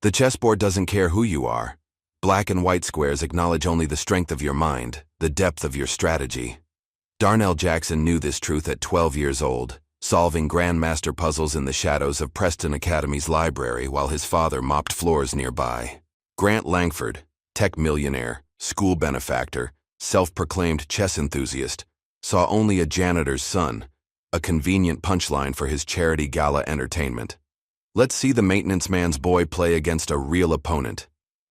The chessboard doesn't care who you are. Black and white squares acknowledge only the strength of your mind, the depth of your strategy. Darnell Jackson knew this truth at 12 years old, solving grandmaster puzzles in the shadows of Preston Academy's library while his father mopped floors nearby. Grant Langford, tech millionaire, school benefactor, self-proclaimed chess enthusiast, saw only a janitor's son, a convenient punchline for his charity gala entertainment. "Let's see the maintenance man's boy play against a real opponent,"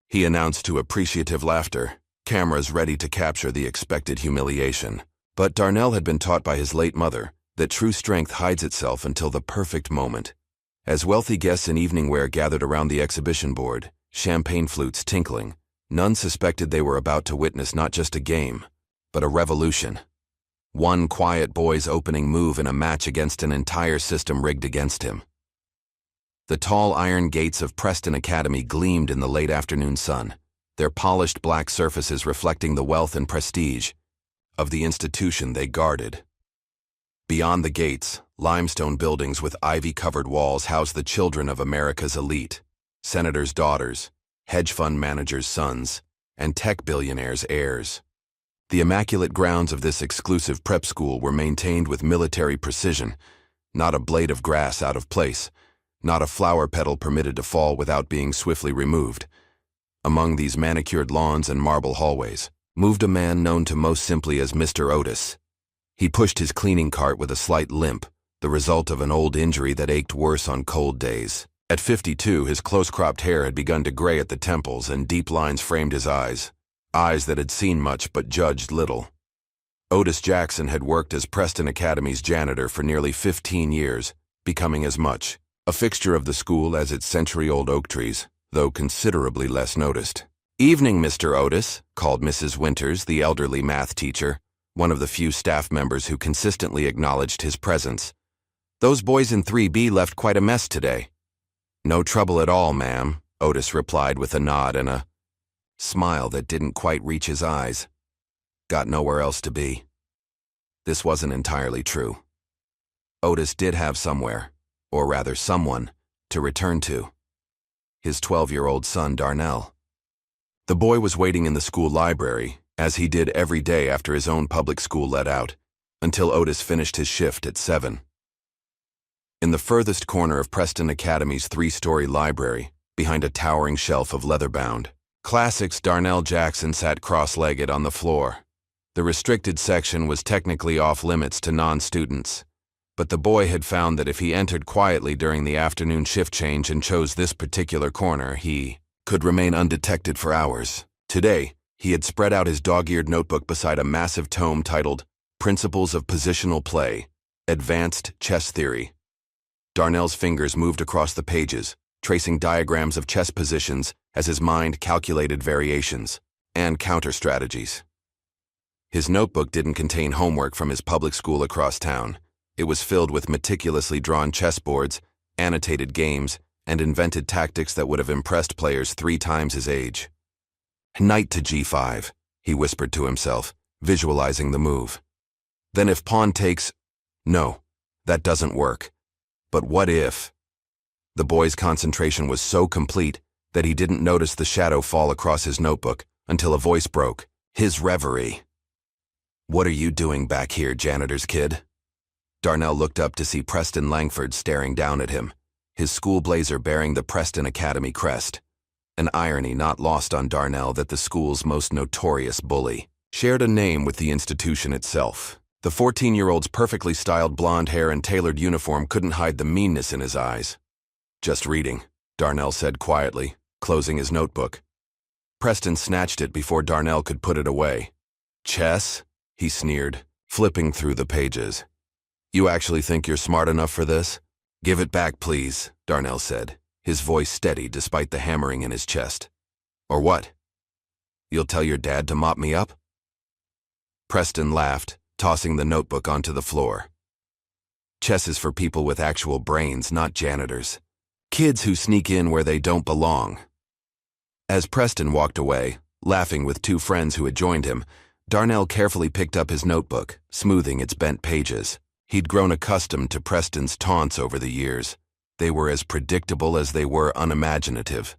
he announced to appreciative laughter, cameras ready to capture the expected humiliation. But Darnell had been taught by his late mother that true strength hides itself until the perfect moment. As wealthy guests in evening wear gathered around the exhibition board, champagne flutes tinkling, none suspected they were about to witness not just a game, but a revolution. One quiet boy's opening move in a match against an entire system rigged against him. The tall iron gates of Preston Academy gleamed in the late afternoon sun, their polished black surfaces reflecting the wealth and prestige of the institution they guarded. Beyond the gates, limestone buildings with ivy-covered walls housed the children of America's elite, senators' daughters, hedge fund managers' sons, and tech billionaires' heirs. The immaculate grounds of this exclusive prep school were maintained with military precision, not a blade of grass out of place, not a flower petal permitted to fall without being swiftly removed. Among these manicured lawns and marble hallways moved a man known to most simply as Mr. Otis. He pushed his cleaning cart with a slight limp, the result of an old injury that ached worse on cold days. At 52, his close-cropped hair had begun to gray at the temples and deep lines framed his eyes that had seen much but judged little. Otis Jackson had worked as Preston Academy's janitor for nearly 15 years, becoming as much a fixture of the school as its century-old oak trees, though considerably less noticed. "Evening, Mr. Otis," called Mrs. Winters, the elderly math teacher, one of the few staff members who consistently acknowledged his presence. "Those boys in 3B left quite a mess today." "No trouble at all, ma'am," Otis replied with a nod and a smile that didn't quite reach his eyes. Got nowhere else to be. This wasn't entirely true. Otis did have somewhere, or rather someone, to return to. His 12-year-old son, Darnell. The boy was waiting in the school library, as he did every day after his own public school let out, until Otis finished his shift at 7. In the furthest corner of Preston Academy's 3-story library, behind a towering shelf of leather-bound classics, Darnell Jackson sat cross-legged on the floor. The restricted section was technically off-limits to non-students, but the boy had found that if he entered quietly during the afternoon shift change and chose this particular corner, he could remain undetected for hours. Today, he had spread out his dog-eared notebook beside a massive tome titled Principles of Positional Play, Advanced Chess Theory. Darnell's fingers moved across the pages, tracing diagrams of chess positions as his mind calculated variations and counter-strategies. His notebook didn't contain homework from his public school across town. It was filled with meticulously drawn chessboards, annotated games, and invented tactics that would have impressed players 3 times his age. "Knight to G5, he whispered to himself, visualizing the move. "Then if pawn takes... No, that doesn't work. But what if..." The boy's concentration was so complete that he didn't notice the shadow fall across his notebook until a voice broke, his reverie. "What are you doing back here, janitor's kid?" Darnell looked up to see Preston Langford staring down at him, his school blazer bearing the Preston Academy crest. An irony not lost on Darnell that the school's most notorious bully shared a name with the institution itself. The 14-year-old's perfectly styled blonde hair and tailored uniform couldn't hide the meanness in his eyes. "Just reading," Darnell said quietly, closing his notebook. Preston snatched it before Darnell could put it away. "Chess?" he sneered, flipping through the pages. "You actually think you're smart enough for this?" "Give it back, please," Darnell said, his voice steady despite the hammering in his chest. "Or what? You'll tell your dad to mop me up?" Preston laughed, tossing the notebook onto the floor. "Chess is for people with actual brains, not janitors. Kids who sneak in where they don't belong." As Preston walked away, laughing with 2 friends who had joined him, Darnell carefully picked up his notebook, smoothing its bent pages. He'd grown accustomed to Preston's taunts over the years. They were as predictable as they were unimaginative.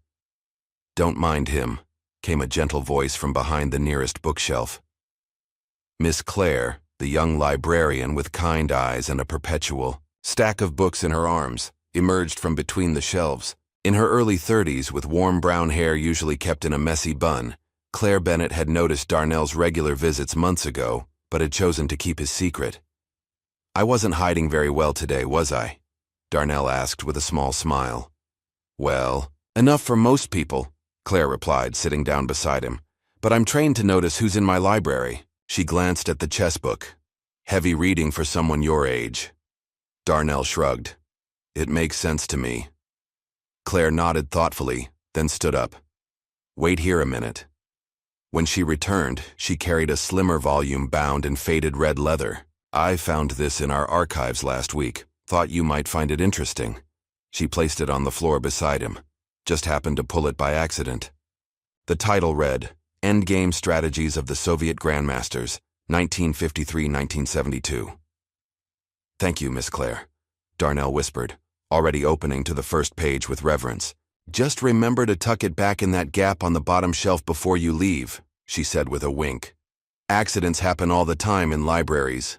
Don't mind him, came a gentle voice from behind the nearest bookshelf. Miss Claire, the young librarian with kind eyes and a perpetual stack of books in her arms, emerged from between the shelves. In her early 30s, with warm brown hair usually kept in a messy bun, Claire Bennett had noticed Darnell's regular visits months ago, but had chosen to keep his secret. "I wasn't hiding very well today, was I?" Darnell asked with a small smile. "Well, enough for most people," Claire replied, sitting down beside him. "But I'm trained to notice who's in my library." She glanced at the chess book. "Heavy reading for someone your age." Darnell shrugged. "It makes sense to me." Claire nodded thoughtfully, then stood up. "Wait here a minute." When she returned, she carried a slimmer volume bound in faded red leather. "I found this in our archives last week. Thought you might find it interesting." She placed it on the floor beside him. Just happened to pull it by accident. The title read, Endgame Strategies of the Soviet Grandmasters, 1953-1972. "Thank you, Miss Claire," Darnell whispered, already opening to the first page with reverence. "Just remember to tuck it back in that gap on the bottom shelf before you leave," she said with a wink. "Accidents happen all the time in libraries."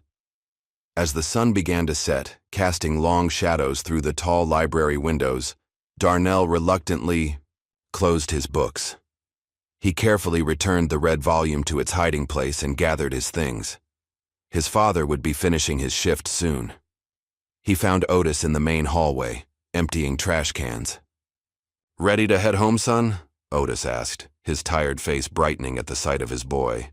As the sun began to set, casting long shadows through the tall library windows, Darnell reluctantly closed his books. He carefully returned the red volume to its hiding place and gathered his things. His father would be finishing his shift soon. He found Otis in the main hallway, emptying trash cans. "Ready to head home, son?" Otis asked, his tired face brightening at the sight of his boy.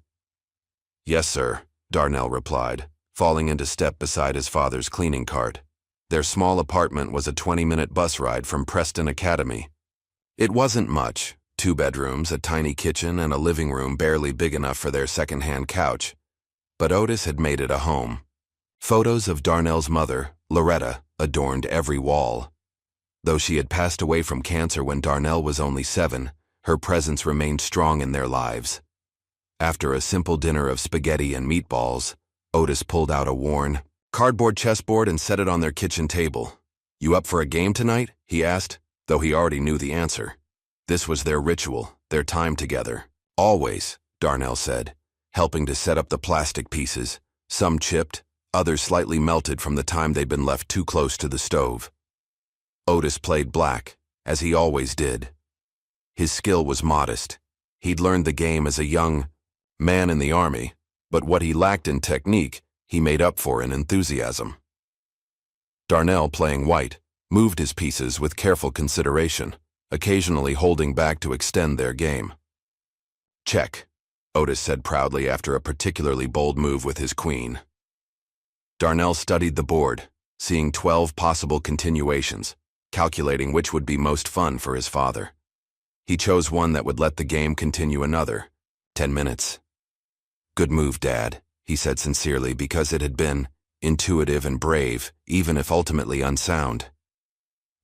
"Yes, sir," Darnell replied, falling into step beside his father's cleaning cart. Their small apartment was a 20-minute bus ride from Preston Academy. It wasn't much, 2 bedrooms, a tiny kitchen, and a living room barely big enough for their second-hand couch. But Otis had made it a home. Photos of Darnell's mother, Loretta, adorned every wall. Though she had passed away from cancer when Darnell was only 7, her presence remained strong in their lives. After a simple dinner of spaghetti and meatballs, Otis pulled out a worn, cardboard chessboard and set it on their kitchen table. "You up for a game tonight?" he asked, though he already knew the answer. This was their ritual, their time together. "Always," Darnell said, helping to set up the plastic pieces, some chipped, others slightly melted from the time they'd been left too close to the stove. Otis played black, as he always did. His skill was modest. He'd learned the game as a young man in the army, but what he lacked in technique, he made up for in enthusiasm. Darnell, playing white, moved his pieces with careful consideration, occasionally holding back to extend their game. "Check," Otis said proudly after a particularly bold move with his queen. Darnell studied the board, seeing 12 possible continuations, calculating which would be most fun for his father. He chose one that would let the game continue another 10 minutes. "Good move, Dad," he said sincerely, because it had been intuitive and brave, even if ultimately unsound.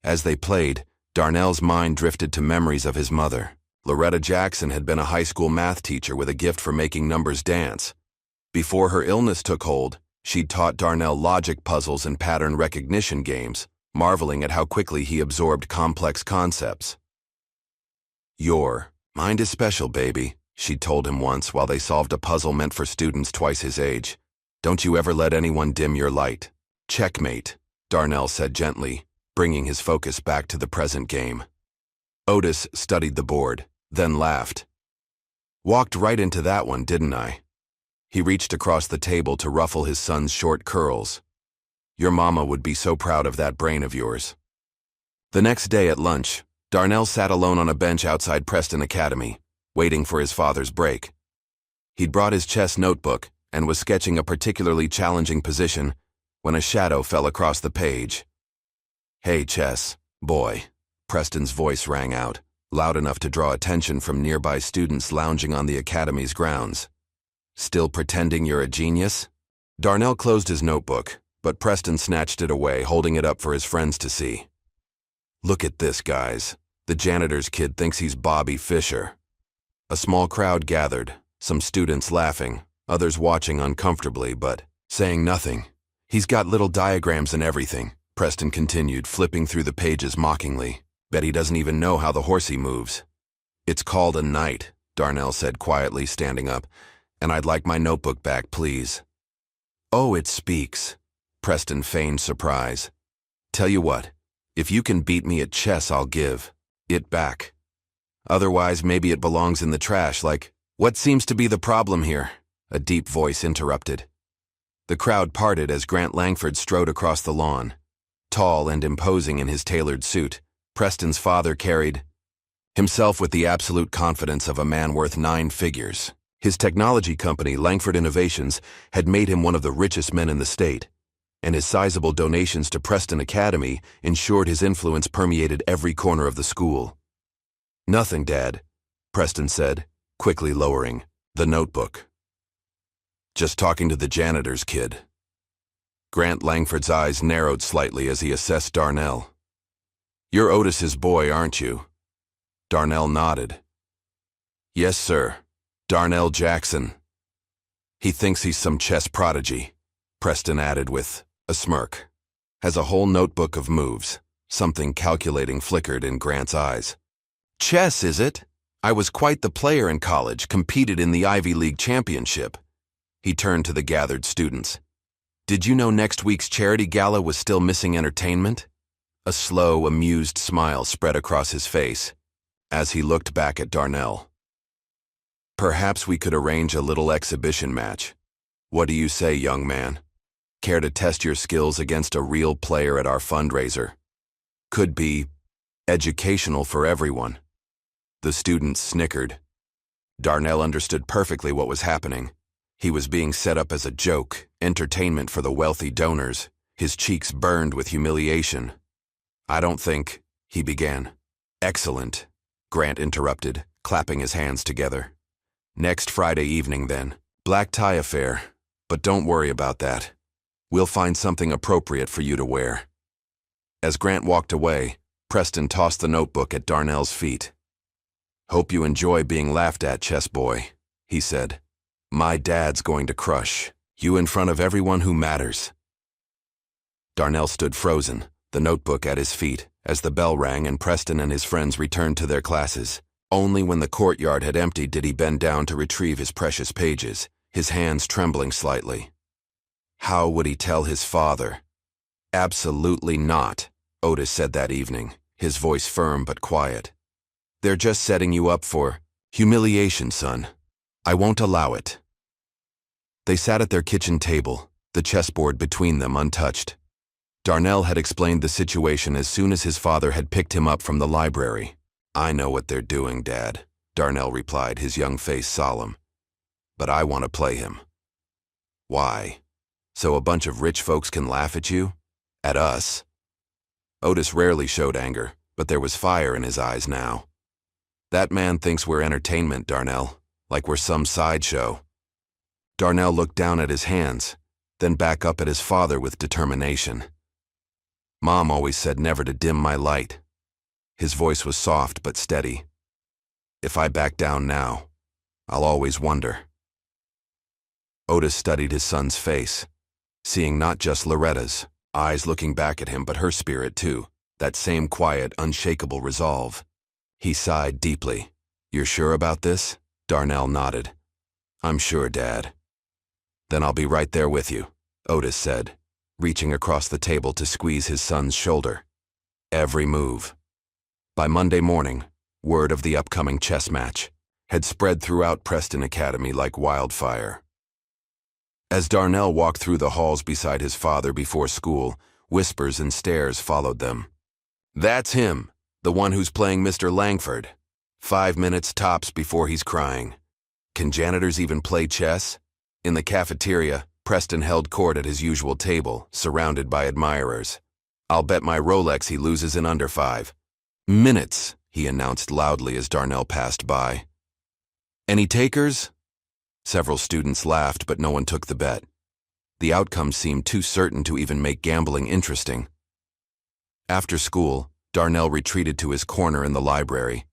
As they played, Darnell's mind drifted to memories of his mother. Loretta Jackson had been a high school math teacher with a gift for making numbers dance. Before her illness took hold, she'd taught Darnell logic puzzles and pattern recognition games, marveling at how quickly he absorbed complex concepts. "Your mind is special, baby," she'd told him once while they solved a puzzle meant for students twice his age. "Don't you ever let anyone dim your light." "Checkmate," Darnell said gently, bringing his focus back to the present game. Otis studied the board, then laughed. "Walked right into that one, didn't I?" He reached across the table to ruffle his son's short curls. "Your mama would be so proud of that brain of yours." The next day at lunch, Darnell sat alone on a bench outside Preston Academy, waiting for his father's break. He'd brought his chess notebook and was sketching a particularly challenging position when a shadow fell across the page. "Hey, chess, boy," Preston's voice rang out, loud enough to draw attention from nearby students lounging on the academy's grounds. "Still pretending you're a genius?" Darnell closed his notebook, but Preston snatched it away, holding it up for his friends to see. "Look at this, guys. The janitor's kid thinks he's Bobby Fischer." A small crowd gathered, some students laughing, others watching uncomfortably but saying nothing. "He's got little diagrams and everything," Preston continued, flipping through the pages mockingly. "Bet he doesn't even know how the horsey moves." It's called a night, Darnell said quietly, standing up, and I'd like my notebook back, please. Oh, it speaks. Preston feigned surprise. Tell you what, if you can beat me at chess, I'll give it back. Otherwise, maybe it belongs in the trash, like, what seems to be the problem here? A deep voice interrupted. The crowd parted as Grant Langford strode across the lawn. Tall and imposing in his tailored suit, Preston's father carried himself with the absolute confidence of a man worth 9 figures. His technology company, Langford Innovations, had made him one of the richest men in the state, and his sizable donations to Preston Academy ensured his influence permeated every corner of the school. Nothing, Dad, Preston said, quickly lowering the notebook. Just talking to the janitor's kid. Grant Langford's eyes narrowed slightly as he assessed Darnell. You're Otis's boy, aren't you? Darnell nodded. Yes, sir. Darnell Jackson. He thinks he's some chess prodigy, Preston added with a smirk. Has a whole notebook of moves. Something calculating flickered in Grant's eyes. Chess, is it? I was quite the player in college, competed in the Ivy League championship. He turned to the gathered students. Did you know next week's charity gala was still missing entertainment? A slow, amused smile spread across his face as he looked back at Darnell. Perhaps we could arrange a little exhibition match. What do you say, young man? Care to test your skills against a real player at our fundraiser? Could be educational for everyone. The students snickered. Darnell understood perfectly what was happening. He was being set up as a joke, entertainment for the wealthy donors. His cheeks burned with humiliation. I don't think, he began. Excellent, Grant interrupted, clapping his hands together. Next Friday evening, then. Black tie affair. But don't worry about that. We'll find something appropriate for you to wear. As Grant walked away, Preston tossed the notebook at Darnell's feet. Hope you enjoy being laughed at, chess boy, he said. My dad's going to crush you in front of everyone who matters. Darnell stood frozen, the notebook at his feet, as the bell rang and Preston and his friends returned to their classes. Only when the courtyard had emptied did he bend down to retrieve his precious pages, his hands trembling slightly. How would he tell his father? Absolutely not, Otis said that evening, his voice firm but quiet. They're just setting you up for humiliation, son. I won't allow it. They sat at their kitchen table, the chessboard between them untouched. Darnell had explained the situation as soon as his father had picked him up from the library. I know what they're doing, Dad, Darnell replied, his young face solemn. But I want to play him. Why? So a bunch of rich folks can laugh at you? At us? Otis rarely showed anger, but there was fire in his eyes now. That man thinks we're entertainment, Darnell, like we're some sideshow. Darnell looked down at his hands, then back up at his father with determination. Mom always said never to dim my light. His voice was soft but steady. If I back down now, I'll always wonder. Otis studied his son's face, seeing not just Loretta's eyes looking back at him, but her spirit too, that same quiet, unshakable resolve. He sighed deeply. You're sure about this? Darnell nodded. I'm sure, Dad. Then I'll be right there with you, Otis said, reaching across the table to squeeze his son's shoulder. Every move. By Monday morning, word of the upcoming chess match had spread throughout Preston Academy like wildfire. As Darnell walked through the halls beside his father before school, whispers and stares followed them. That's him, the one who's playing Mr. Langford. 5 minutes tops before he's crying. Can janitors even play chess? In the cafeteria, Preston held court at his usual table, surrounded by admirers. I'll bet my Rolex he loses in under 5 minutes, he announced loudly as Darnell passed by. Any takers? Several students laughed, but no one took the bet. The outcome seemed too certain to even make gambling interesting. After school, Darnell retreated to his corner in the library.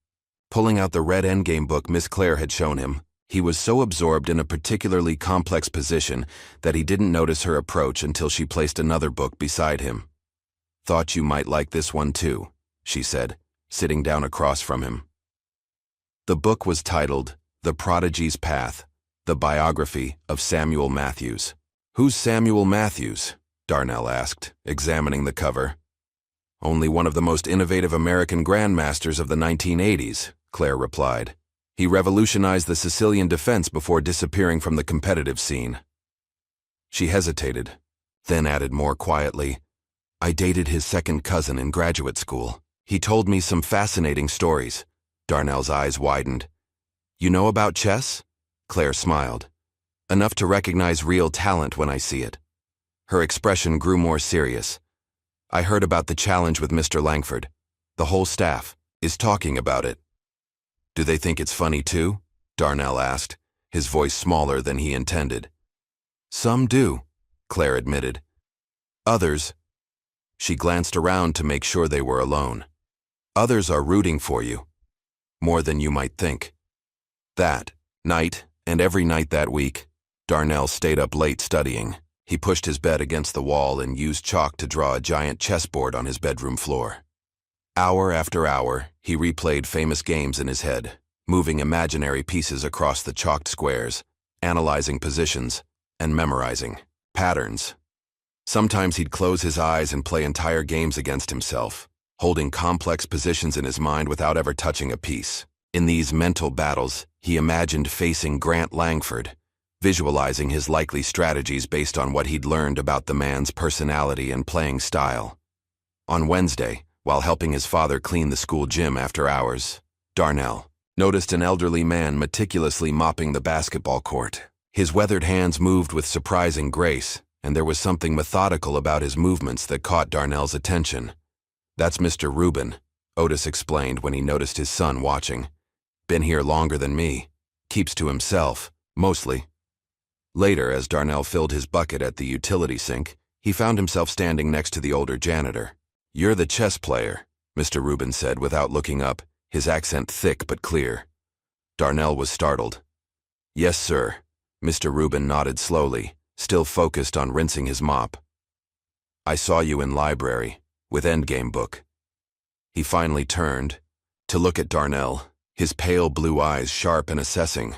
Pulling out the red endgame book Miss Claire had shown him, he was so absorbed in a particularly complex position that he didn't notice her approach until she placed another book beside him. Thought you might like this one too, she said, sitting down across from him. The book was titled The Prodigy's Path, the biography of Samuel Matthews. Who's Samuel Matthews? Darnell asked, examining the cover. Only one of the most innovative American grandmasters of the 1980s, Claire replied. He revolutionized the Sicilian defense before disappearing from the competitive scene. She hesitated, then added more quietly, I dated his second cousin in graduate school. He told me some fascinating stories. Darnell's eyes widened. You know about chess? Claire smiled. Enough to recognize real talent when I see it. Her expression grew more serious. I heard about the challenge with Mr. Langford. The whole staff is talking about it. Do they think it's funny too? Darnell asked, his voice smaller than he intended. Some do, Claire admitted. Others. She glanced around to make sure they were alone. Others are rooting for you. More than you might think. That night, and every night that week, Darnell stayed up late studying. He pushed his bed against the wall and used chalk to draw a giant chessboard on his bedroom floor. Hour after hour, he replayed famous games in his head, moving imaginary pieces across the chalked squares, analyzing positions, and memorizing patterns. Sometimes he'd close his eyes and play entire games against himself, holding complex positions in his mind without ever touching a piece. In these mental battles, he imagined facing Grant Langford, visualizing his likely strategies based on what he'd learned about the man's personality and playing style. On Wednesday, while helping his father clean the school gym after hours, Darnell noticed an elderly man meticulously mopping the basketball court. His weathered hands moved with surprising grace, and there was something methodical about his movements that caught Darnell's attention. That's Mr. Rubin, Otis explained when he noticed his son watching. Been here longer than me. Keeps to himself, mostly. Later, as Darnell filled his bucket at the utility sink, he found himself standing next to the older janitor. You're the chess player, Mr. Rubin said without looking up, his accent thick but clear. Darnell was startled. Yes, sir. Mr. Rubin nodded slowly, still focused on rinsing his mop. I saw you in library, with Endgame book. He finally turned, to look at Darnell, his pale blue eyes sharp and assessing.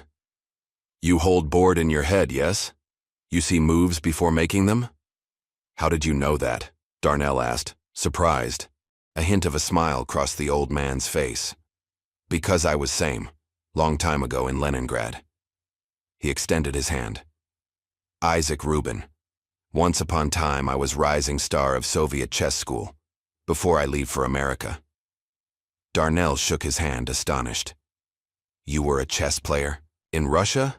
You hold board in your head, yes? You see moves before making them? How did you know that? Darnell asked, surprised. A hint of a smile crossed the old man's face. Because I was same, long time ago in Leningrad. He extended his hand. Isaac Rubin. Once upon time I was rising star of Soviet chess school, before I leave for America. Darnell shook his hand, astonished. You were a chess player? In Russia?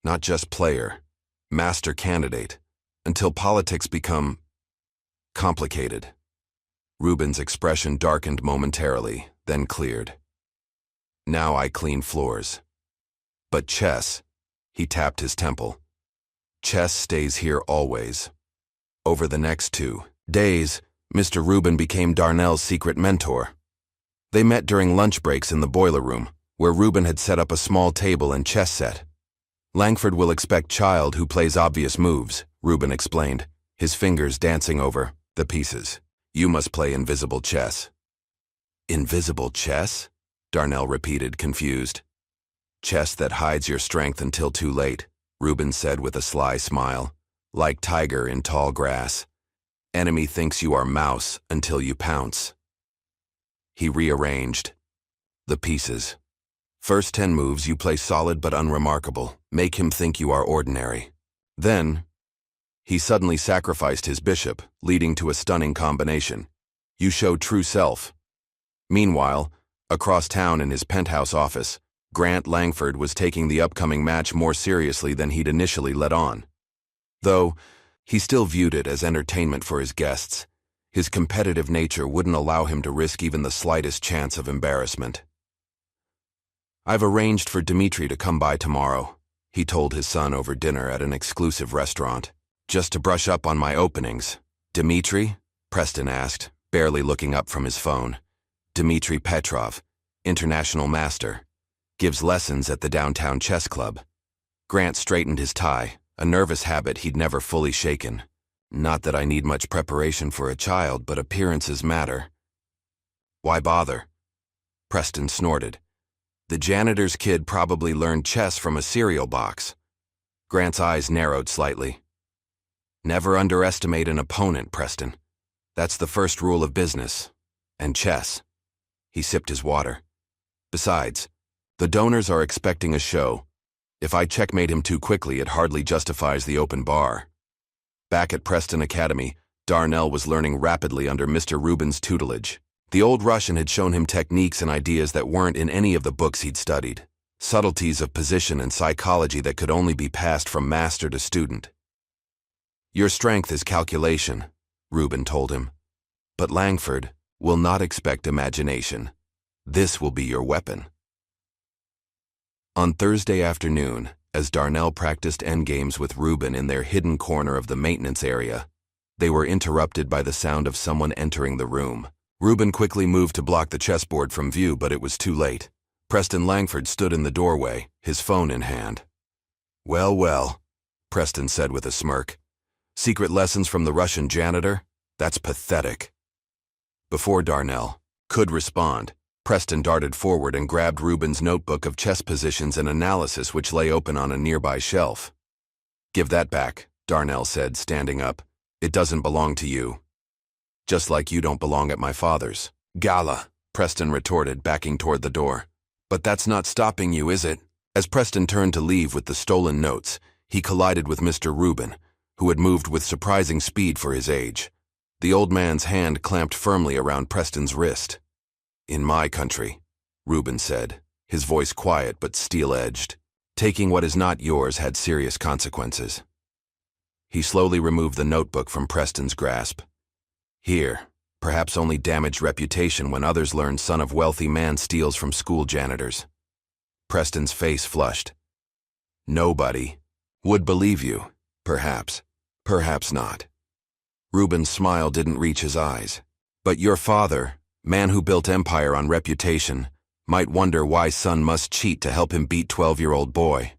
Not just player, master candidate, until politics become complicated. Rubin's expression darkened momentarily, then cleared. Now I clean floors. But chess, he tapped his temple. Chess stays here always. Over the next 2 days, Mr. Rubin became Darnell's secret mentor. They met during lunch breaks in the boiler room, where Rubin had set up a small table and chess set. Langford will expect child who plays obvious moves, Rubin explained, his fingers dancing over the pieces. You must play invisible chess. Invisible chess? Darnell repeated, confused. Chess that hides your strength until too late, Rubin said with a sly smile, like tiger in tall grass. Enemy thinks you are mouse until you pounce. He rearranged the pieces. First 10 moves you play solid but unremarkable, make him think you are ordinary. Then, he suddenly sacrificed his bishop, leading to a stunning combination. You show true self. Meanwhile, across town in his penthouse office, Grant Langford was taking the upcoming match more seriously than he'd initially let on. Though, he still viewed it as entertainment for his guests. His competitive nature wouldn't allow him to risk even the slightest chance of embarrassment. I've arranged for Dmitri to come by tomorrow, he told his son over dinner at an exclusive restaurant. Just to brush up on my openings. Dmitri? Preston asked, barely looking up from his phone. Dmitri Petrov, international master. Gives lessons at the downtown chess club. Grant straightened his tie, a nervous habit he'd never fully shaken. Not that I need much preparation for a child, but appearances matter. Why bother? Preston snorted. The janitor's kid probably learned chess from a cereal box. Grant's eyes narrowed slightly. Never underestimate an opponent, Preston. That's the first rule of business. And chess. He sipped his water. Besides, the donors are expecting a show. If I checkmate him too quickly, it hardly justifies the open bar. Back at Preston Academy, Darnell was learning rapidly under Mr. Rubin's tutelage. The old Russian had shown him techniques and ideas that weren't in any of the books he'd studied. Subtleties of position and psychology that could only be passed from master to student. Your strength is calculation, Rubin told him. But Langford will not expect imagination. This will be your weapon. On Thursday afternoon, as Darnell practiced endgames with Rubin in their hidden corner of the maintenance area, they were interrupted by the sound of someone entering the room. Rubin quickly moved to block the chessboard from view, but it was too late. Preston Langford stood in the doorway, his phone in hand. "Well, well," Preston said with a smirk. "Secret lessons from the Russian janitor? That's pathetic." Before Darnell could respond, Preston darted forward and grabbed Rubin's notebook of chess positions and analysis which lay open on a nearby shelf. "Give that back," Darnell said, standing up. "It doesn't belong to you." "Just like you don't belong at my father's." "Gala," Preston retorted, backing toward the door. "But that's not stopping you, is it?" As Preston turned to leave with the stolen notes, he collided with Mr. Rubin, who had moved with surprising speed for his age. The old man's hand clamped firmly around Preston's wrist. "In my country," Rubin said, his voice quiet but steel-edged. "Taking what is not yours had serious consequences." He slowly removed the notebook from Preston's grasp. "Here, perhaps only damaged reputation when others learn son of wealthy man steals from school janitors." Preston's face flushed. "Nobody would believe you, perhaps, perhaps not." Rubin's smile didn't reach his eyes. "But your father, man who built empire on reputation, might wonder why son must cheat to help him beat 12-year-old boy."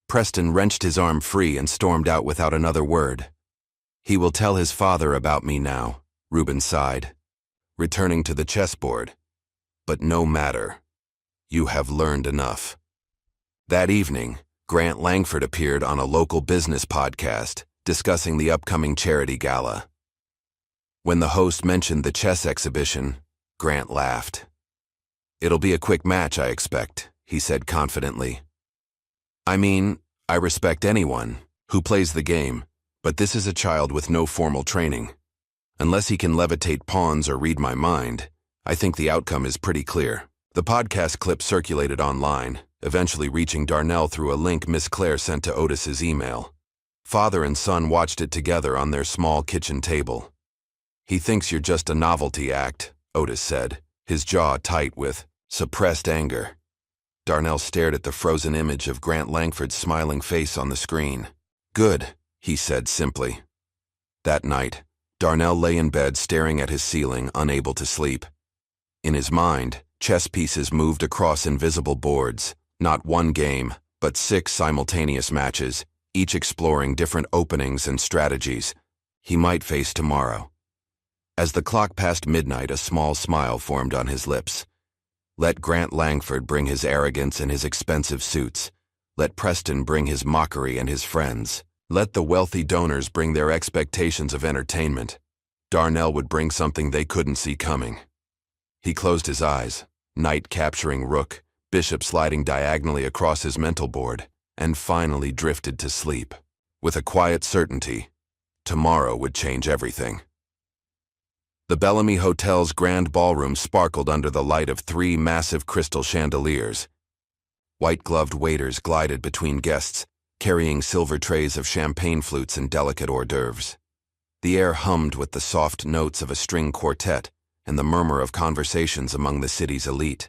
Preston wrenched his arm free and stormed out without another word. "He will tell his father about me now," Rubin sighed, returning to the chessboard. "But no matter. You have learned enough." That evening, Grant Langford appeared on a local business podcast, discussing the upcoming charity gala. When the host mentioned the chess exhibition, Grant laughed. "It'll be a quick match, I expect," he said confidently. "I mean, I respect anyone who plays the game, but this is a child with no formal training. Unless he can levitate pawns or read my mind, I think the outcome is pretty clear." The podcast clip circulated online, eventually reaching Darnell through a link Miss Claire sent to Otis's email. Father and son watched it together on their small kitchen table. "He thinks you're just a novelty act," Otis said, his jaw tight with suppressed anger. Darnell stared at the frozen image of Grant Langford's smiling face on the screen. "Good," he said simply. That night, Darnell lay in bed staring at his ceiling, unable to sleep. In his mind, chess pieces moved across invisible boards, not one game, but 6 simultaneous matches, each exploring different openings and strategies he might face tomorrow. As the clock passed midnight, a small smile formed on his lips. Let Grant Langford bring his arrogance and his expensive suits. Let Preston bring his mockery and his friends. Let the wealthy donors bring their expectations of entertainment. Darnell would bring something they couldn't see coming. He closed his eyes, knight capturing rook, bishop sliding diagonally across his mental board, and finally drifted to sleep, with a quiet certainty tomorrow would change everything. The Bellamy Hotel's grand ballroom sparkled under the light of 3 massive crystal chandeliers. White-gloved waiters glided between guests, carrying silver trays of champagne flutes and delicate hors d'oeuvres. The air hummed with the soft notes of a string quartet and the murmur of conversations among the city's elite.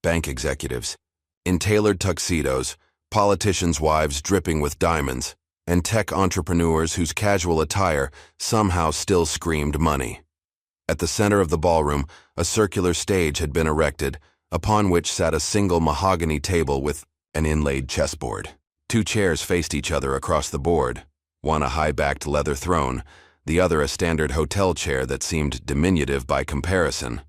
Bank executives, in tailored tuxedos, politicians' wives dripping with diamonds, and tech entrepreneurs whose casual attire somehow still screamed money. At the center of the ballroom, a circular stage had been erected, upon which sat a single mahogany table with an inlaid chessboard. 2 chairs faced each other across the board, one a high-backed leather throne, the other a standard hotel chair that seemed diminutive by comparison.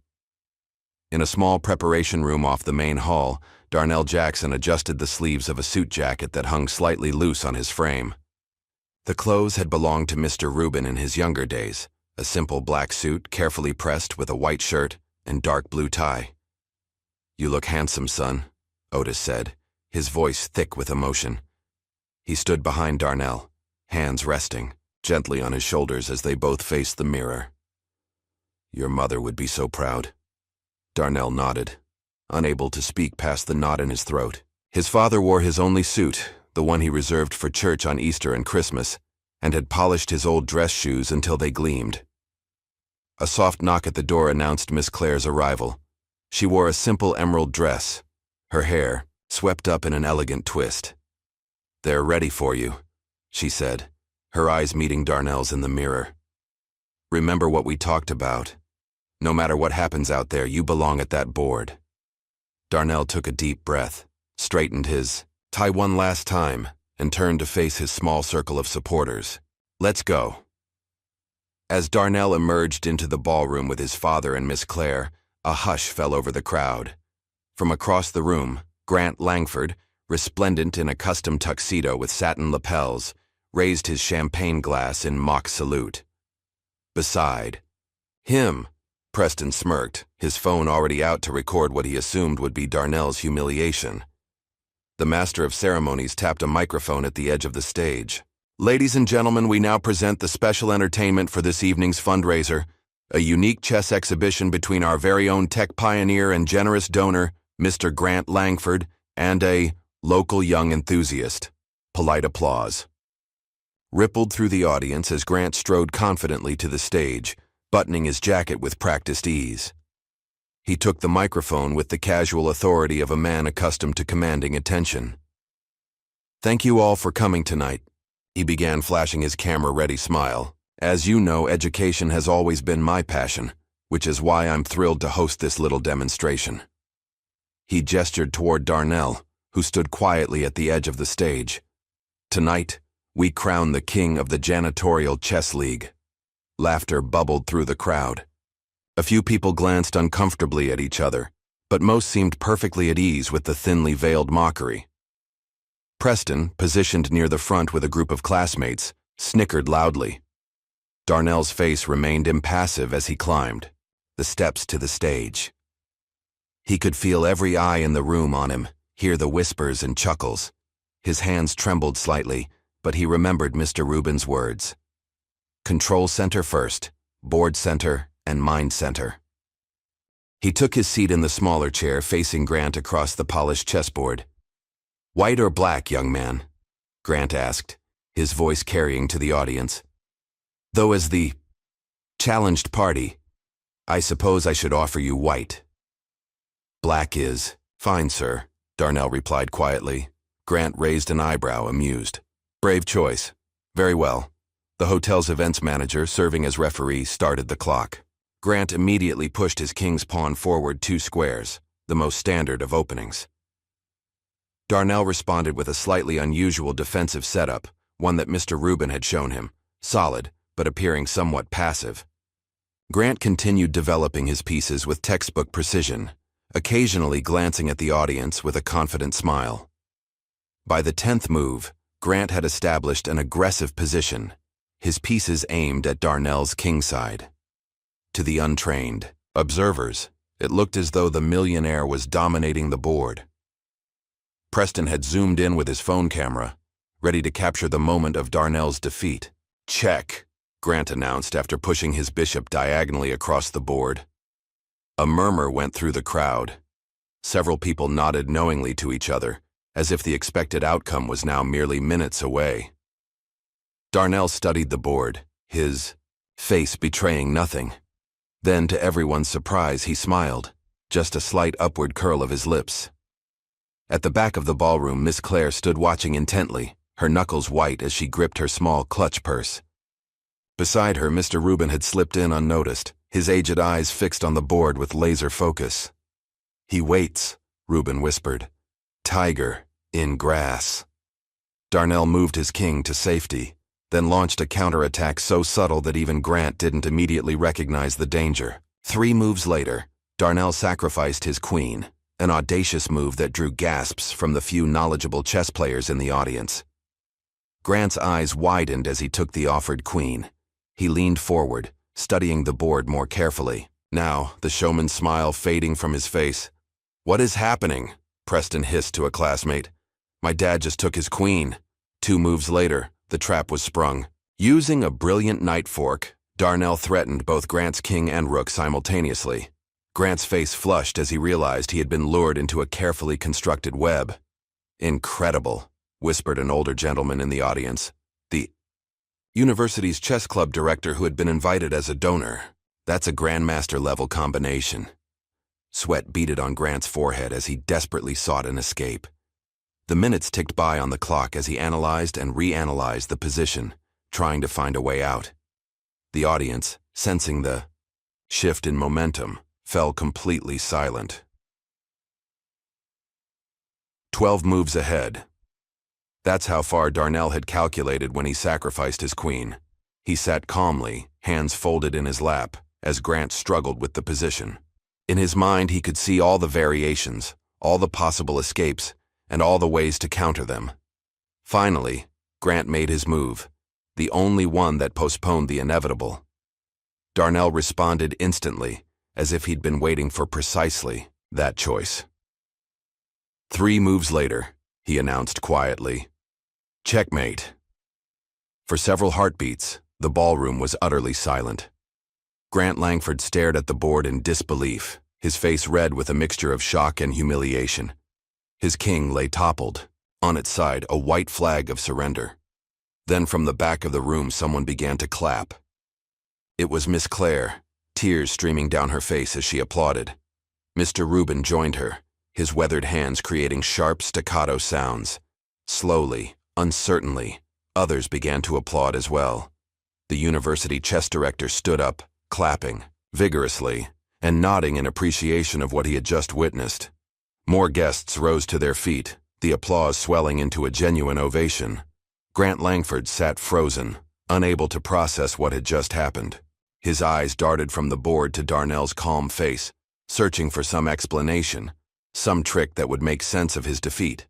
In a small preparation room off the main hall, Darnell Jackson adjusted the sleeves of a suit jacket that hung slightly loose on his frame. The clothes had belonged to Mr. Rubin in his younger days, a simple black suit carefully pressed with a white shirt and dark blue tie. "You look handsome, son," Otis said, his voice thick with emotion. He stood behind Darnell, hands resting gently on his shoulders as they both faced the mirror. "Your mother would be so proud." Darnell nodded, unable to speak past the knot in his throat. His father wore his only suit, the one he reserved for church on Easter and Christmas, and had polished his old dress shoes until they gleamed. A soft knock at the door announced Miss Claire's arrival. She wore a simple emerald dress, her hair swept up in an elegant twist. "They're ready for you," she said, her eyes meeting Darnell's in the mirror. "Remember what we talked about. No matter what happens out there, you belong at that board." Darnell took a deep breath, straightened his tie one last time, and turned to face his small circle of supporters. "Let's go." As Darnell emerged into the ballroom with his father and Miss Claire, a hush fell over the crowd. From across the room, Grant Langford, resplendent in a custom tuxedo with satin lapels, raised his champagne glass in mock salute. Beside him, Preston smirked, his phone already out to record what he assumed would be Darnell's humiliation. The master of ceremonies tapped a microphone at the edge of the stage. "Ladies and gentlemen, we now present the special entertainment for this evening's fundraiser, a unique chess exhibition between our very own tech pioneer and generous donor, Mr. Grant Langford, and a local young enthusiast." Polite applause rippled through the audience as Grant strode confidently to the stage, buttoning his jacket with practiced ease. He took the microphone with the casual authority of a man accustomed to commanding attention. "Thank you all for coming tonight," he began, flashing his camera-ready smile. "As you know, education has always been my passion, which is why I'm thrilled to host this little demonstration." He gestured toward Darnell, who stood quietly at the edge of the stage. "Tonight, we crown the king of the Janitorial Chess League." Laughter bubbled through the crowd. A few people glanced uncomfortably at each other, but most seemed perfectly at ease with the thinly veiled mockery. Preston, positioned near the front with a group of classmates, snickered loudly. Darnell's face remained impassive as he climbed the steps to the stage. He could feel every eye in the room on him, hear the whispers and chuckles. His hands trembled slightly, but he remembered Mr. Rubin's words. Control center first, board center, and mind center. He took his seat in the smaller chair facing Grant across the polished chessboard. "White or black, young man?" Grant asked, his voice carrying to the audience. "Though as the challenged party, I suppose I should offer you white." "Black is fine, sir," Darnell replied quietly. Grant raised an eyebrow, amused. "Brave choice. Very well." The hotel's events manager, serving as referee, started the clock. Grant immediately pushed his king's pawn forward 2 squares, the most standard of openings. Darnell responded with a slightly unusual defensive setup, one that Mr. Rubin had shown him, solid, but appearing somewhat passive. Grant continued developing his pieces with textbook precision, occasionally glancing at the audience with a confident smile. By the 10th move, Grant had established an aggressive position, his pieces aimed at Darnell's kingside. To the untrained observers, it looked as though the Millionaire was dominating the board. Preston had zoomed in with his phone camera, ready to capture the moment of Darnell's defeat. "Check," Grant announced after pushing his bishop diagonally across the board. A murmur went through the crowd. Several people nodded knowingly to each other, as if the expected outcome was now merely minutes away. Darnell studied the board, his face betraying nothing. Then, to everyone's surprise, he smiled, just a slight upward curl of his lips. At the back of the ballroom, Miss Claire stood watching intently, her knuckles white as she gripped her small clutch purse. Beside her, Mr. Rubin had slipped in unnoticed, his aged eyes fixed on the board with laser focus. "He waits," Rubin whispered. "Tiger in grass." Darnell moved his king to safety, then launched a counterattack so subtle that even Grant didn't immediately recognize the danger. 3 moves later, Darnell sacrificed his queen, an audacious move that drew gasps from the few knowledgeable chess players in the audience. Grant's eyes widened as he took the offered queen. He leaned forward, studying the board more carefully. Now, the showman's smile fading from his face. "What is happening?" Preston hissed to a classmate. "My dad just took his queen." 2 moves later, the trap was sprung. Using a brilliant knight fork, Darnell threatened both Grant's king and rook simultaneously. Grant's face flushed as he realized he had been lured into a carefully constructed web. "Incredible," whispered an older gentleman in the audience. The university's chess club director who had been invited as a donor. "That's a grandmaster-level combination." Sweat beaded on Grant's forehead as he desperately sought an escape. The minutes ticked by on the clock as he analyzed and reanalyzed the position, trying to find a way out. The audience, sensing the shift in momentum, fell completely silent. 12 moves ahead. That's how far Darnell had calculated when he sacrificed his queen. He sat calmly, hands folded in his lap, as Grant struggled with the position. In his mind, he could see all the variations, all the possible escapes, and all the ways to counter them. Finally, Grant made his move, the only one that postponed the inevitable. Darnell responded instantly, as if he'd been waiting for precisely that choice. 3 moves later, he announced quietly, "Checkmate." For several heartbeats, the ballroom was utterly silent. Grant Langford stared at the board in disbelief, his face red with a mixture of shock and humiliation. His king lay toppled, on its side a white flag of surrender. Then from the back of the room someone began to clap. It was Miss Claire, tears streaming down her face as she applauded. Mr. Rubin joined her, his weathered hands creating sharp staccato sounds. Slowly, uncertainly, others began to applaud as well. The university chess director stood up, clapping, vigorously, and nodding in appreciation of what he had just witnessed. More guests rose to their feet, the applause swelling into a genuine ovation. Grant Langford sat frozen, unable to process what had just happened. His eyes darted from the board to Darnell's calm face, searching for some explanation, some trick that would make sense of his defeat.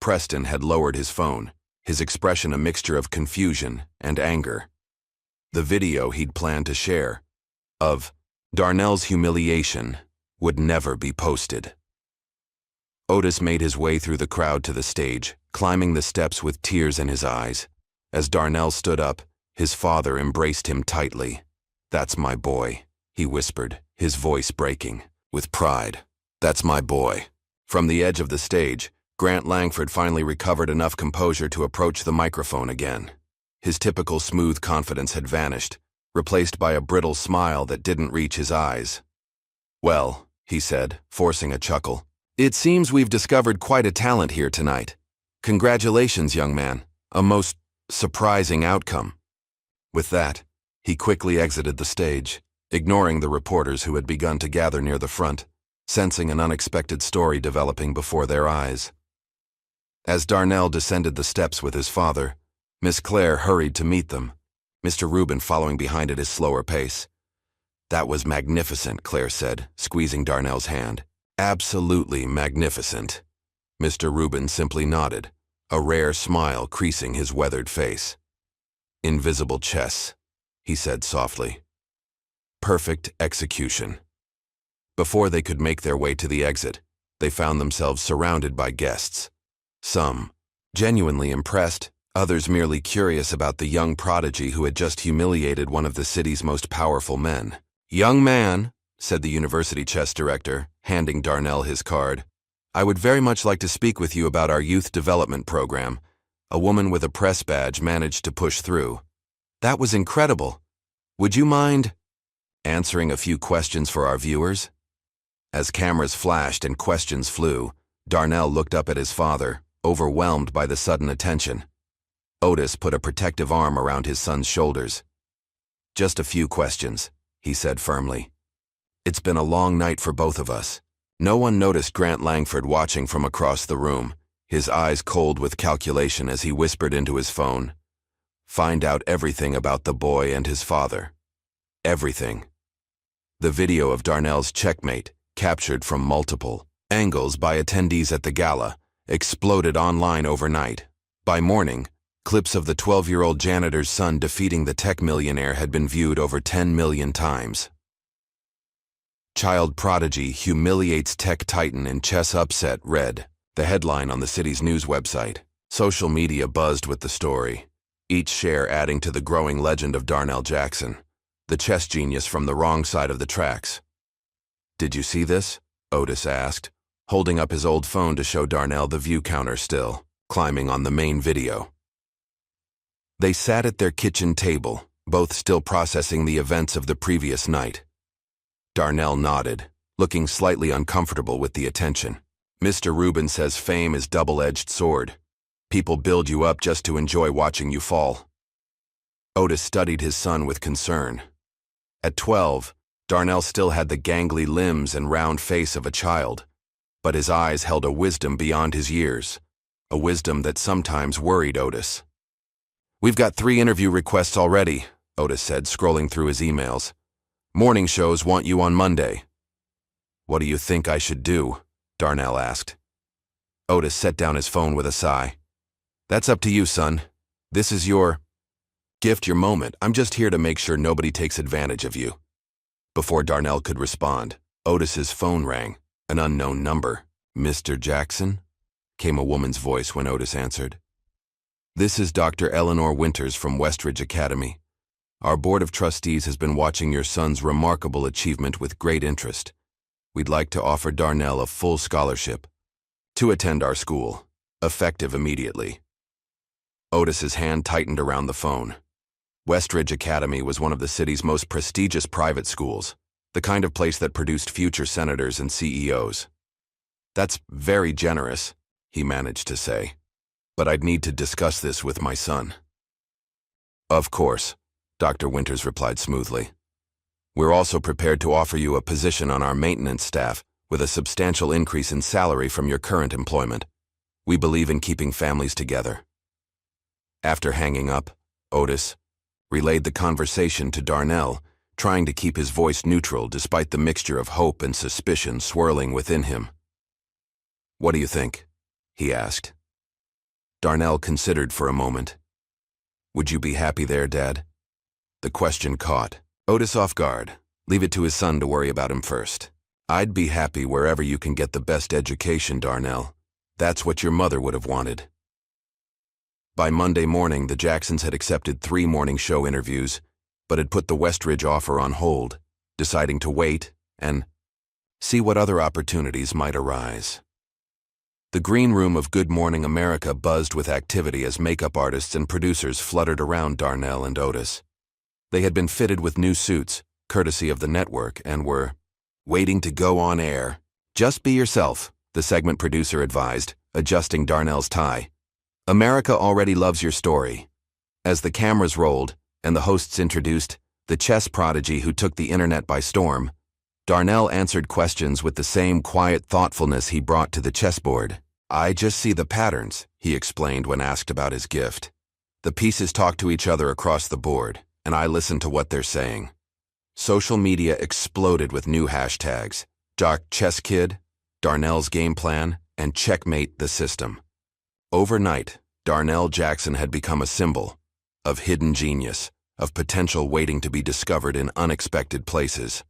Preston had lowered his phone, his expression a mixture of confusion and anger. The video he'd planned to share, of Darnell's humiliation, would never be posted. Otis made his way through the crowd to the stage, climbing the steps with tears in his eyes. As Darnell stood up, his father embraced him tightly. "That's my boy," he whispered, his voice breaking with pride. "That's my boy." From the edge of the stage, Grant Langford finally recovered enough composure to approach the microphone again. His typical smooth confidence had vanished, replaced by a brittle smile that didn't reach his eyes. "Well," he said, forcing a chuckle, "it seems we've discovered quite a talent here tonight. Congratulations, young man. A most surprising outcome." With that, he quickly exited the stage, ignoring the reporters who had begun to gather near the front, sensing an unexpected story developing before their eyes. As Darnell descended the steps with his father, Miss Claire hurried to meet them, Mr. Rubin following behind at his slower pace. "That was magnificent," Claire said, squeezing Darnell's hand. "Absolutely magnificent." Mr. Rubin simply nodded, a rare smile creasing his weathered face. "Invisible chess," he said softly. "Perfect execution." Before they could make their way to the exit, they found themselves surrounded by guests. Some genuinely impressed, others merely curious about the young prodigy who had just humiliated one of the city's most powerful men. "Young man," said the university chess director, handing Darnell his card, "I would very much like to speak with you about our youth development program. A woman with a press badge managed to push through. That was incredible. Would you mind answering a few questions for our viewers?" As cameras flashed and questions flew, Darnell looked up at his father, overwhelmed by the sudden attention. Otis put a protective arm around his son's shoulders. "Just a few questions," he said firmly. "It's been a long night for both of us." No one noticed Grant Langford watching from across the room, his eyes cold with calculation as he whispered into his phone. "Find out everything about the boy and his father. Everything." The video of Darnell's checkmate, captured from multiple angles by attendees at the gala, exploded online overnight. By morning, clips of the 12-year-old janitor's son defeating the tech millionaire had been viewed over 10 million times. Child prodigy humiliates tech titan in chess upset, read the headline on the city's news website. Social media buzzed with the story, each share adding to the growing legend of Darnell Jackson, the chess genius from the wrong side of the tracks. "Did you see this?" Otis asked, holding up his old phone to show Darnell the view counter still climbing on the main video. They sat at their kitchen table, both still processing the events of the previous night. Darnell nodded, looking slightly uncomfortable with the attention. "Mr. Rubin says fame is double-edged sword. People build you up just to enjoy watching you fall." Otis studied his son with concern. At 12, Darnell still had the gangly limbs and round face of a child, but his eyes held a wisdom beyond his years, a wisdom that sometimes worried Otis. "We've got 3 interview requests already," Otis said, scrolling through his emails. "Morning shows want you on Monday." "What do you think I should do?" Darnell asked. Otis set down his phone with a sigh. "That's up to you, son. This is your gift, your moment. I'm just here to make sure nobody takes advantage of you." Before Darnell could respond, Otis's phone rang, an unknown number. "Mr. Jackson?" came a woman's voice when Otis answered. "This is Dr. Eleanor Winters from Westridge Academy. Our Board of Trustees has been watching your son's remarkable achievement with great interest. We'd like to offer Darnell a full scholarship to attend our school, effective immediately." Otis's hand tightened around the phone. Westridge Academy was one of the city's most prestigious private schools, the kind of place that produced future senators and CEOs. "That's very generous," he managed to say, "but I'd need to discuss this with my son." "Of course," Dr. Winters replied smoothly. "We're also prepared to offer you a position on our maintenance staff with a substantial increase in salary from your current employment. We believe in keeping families together." After hanging up, Otis relayed the conversation to Darnell, trying to keep his voice neutral despite the mixture of hope and suspicion swirling within him. "What do you think?" he asked. Darnell considered for a moment. "Would you be happy there, Dad?" The question caught Otis off guard. Leave it to his son to worry about him first. "I'd be happy wherever you can get the best education, Darnell. That's what your mother would have wanted." By Monday morning, the Jacksons had accepted 3 morning show interviews, but had put the Westridge offer on hold, deciding to wait and see what other opportunities might arise. The green room of Good Morning America buzzed with activity as makeup artists and producers fluttered around Darnell and Otis. They had been fitted with new suits, courtesy of the network, and were waiting to go on air. "Just be yourself," the segment producer advised, adjusting Darnell's tie. "America already loves your story." As the cameras rolled and the hosts introduced the chess prodigy who took the internet by storm, Darnell answered questions with the same quiet thoughtfulness he brought to the chessboard. "I just see the patterns," he explained when asked about his gift. "The pieces talk to each other across the board, and I listen to what they're saying." Social media exploded with new hashtags: Jock Chess Kid, Darnell's Game Plan, and Checkmate the System. Overnight, Darnell Jackson had become a symbol of hidden genius, of potential waiting to be discovered in unexpected places.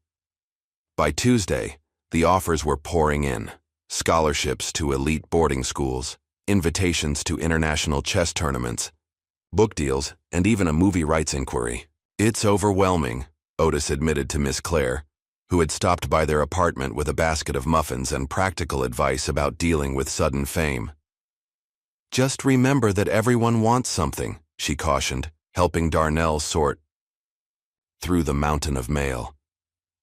By Tuesday, the offers were pouring in: scholarships to elite boarding schools, invitations to international chess tournaments, book deals, and even a movie rights inquiry. "It's overwhelming," Otis admitted to Miss Claire, who had stopped by their apartment with a basket of muffins and practical advice about dealing with sudden fame. "Just remember that everyone wants something," she cautioned, helping Darnell sort through the mountain of mail.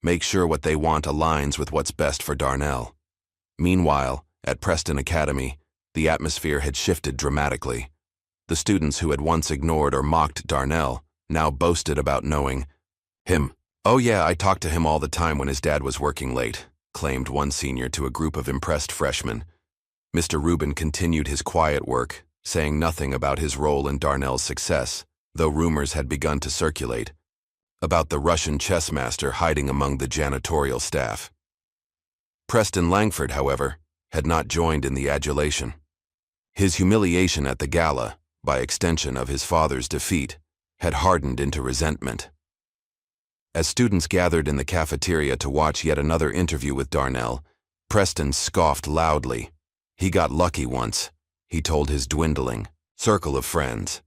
Make sure what they want aligns with what's best for Darnell. Meanwhile, at Preston Academy, the atmosphere had shifted dramatically. The students who had once ignored or mocked Darnell now boasted about knowing him. "Oh yeah, I talked to him all the time when his dad was working late," claimed one senior to a group of impressed freshmen. Mr. Rubin continued his quiet work, saying nothing about his role in Darnell's success, though rumors had begun to circulate. about the Russian chess master hiding among the janitorial staff. Preston Langford, however, had not joined in the adulation. His humiliation at the gala, by extension of his father's defeat, had hardened into resentment. As students gathered in the cafeteria to watch yet another interview with Darnell, Preston scoffed loudly. He got lucky once, he told his dwindling circle of friends.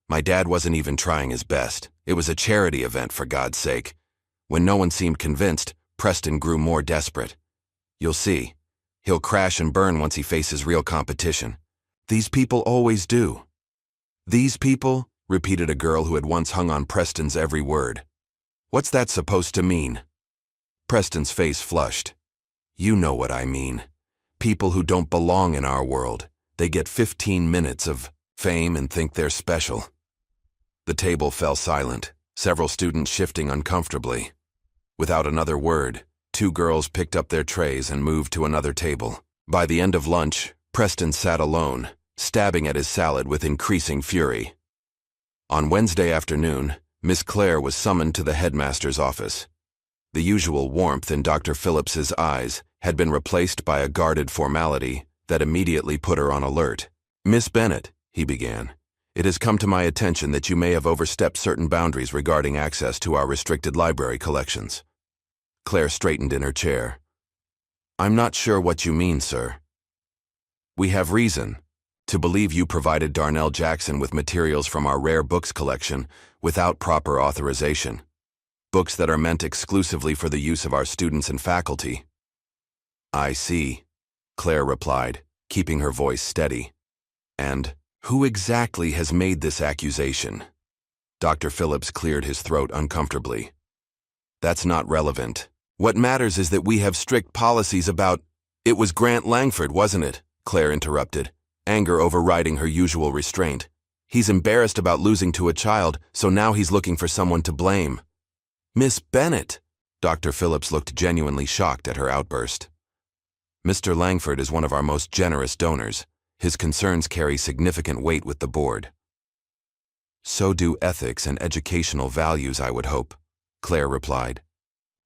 My dad wasn't even trying his best. It was a charity event, for God's sake. When no one seemed convinced, Preston grew more desperate. You'll see. He'll crash and burn once he faces real competition. These people always do. These people, repeated a girl who had once hung on Preston's every word. What's that supposed to mean? Preston's face flushed. You know what I mean. People who don't belong in our world. They get 15 minutes of fame and think they're special. The table fell silent, several students shifting uncomfortably. Without another word, two girls picked up their trays and moved to another table. By the end of lunch, Preston sat alone, stabbing at his salad with increasing fury. On Wednesday afternoon, Miss Clare was summoned to the headmaster's office. The usual warmth in Dr. Phillips's eyes had been replaced by a guarded formality that immediately put her on alert. Miss Bennett, he began, it has come to my attention that you may have overstepped certain boundaries regarding access to our restricted library collections. Claire straightened in her chair. I'm not sure what you mean, sir. We have reason to believe you provided Darnell Jackson with materials from our rare books collection without proper authorization. Books that are meant exclusively for the use of our students and faculty. I see, Claire replied, keeping her voice steady. And who exactly has made this accusation? Dr. Phillips cleared his throat uncomfortably. That's not relevant. What matters is that we have strict policies about— It was Grant Langford, wasn't it? Claire interrupted, anger overriding her usual restraint. He's embarrassed about losing to a child, so now he's looking for someone to blame. Miss Bennett! Dr. Phillips looked genuinely shocked at her outburst. Mr. Langford is one of our most generous donors. His concerns carry significant weight with the board. So do ethics and educational values, I would hope, Claire replied.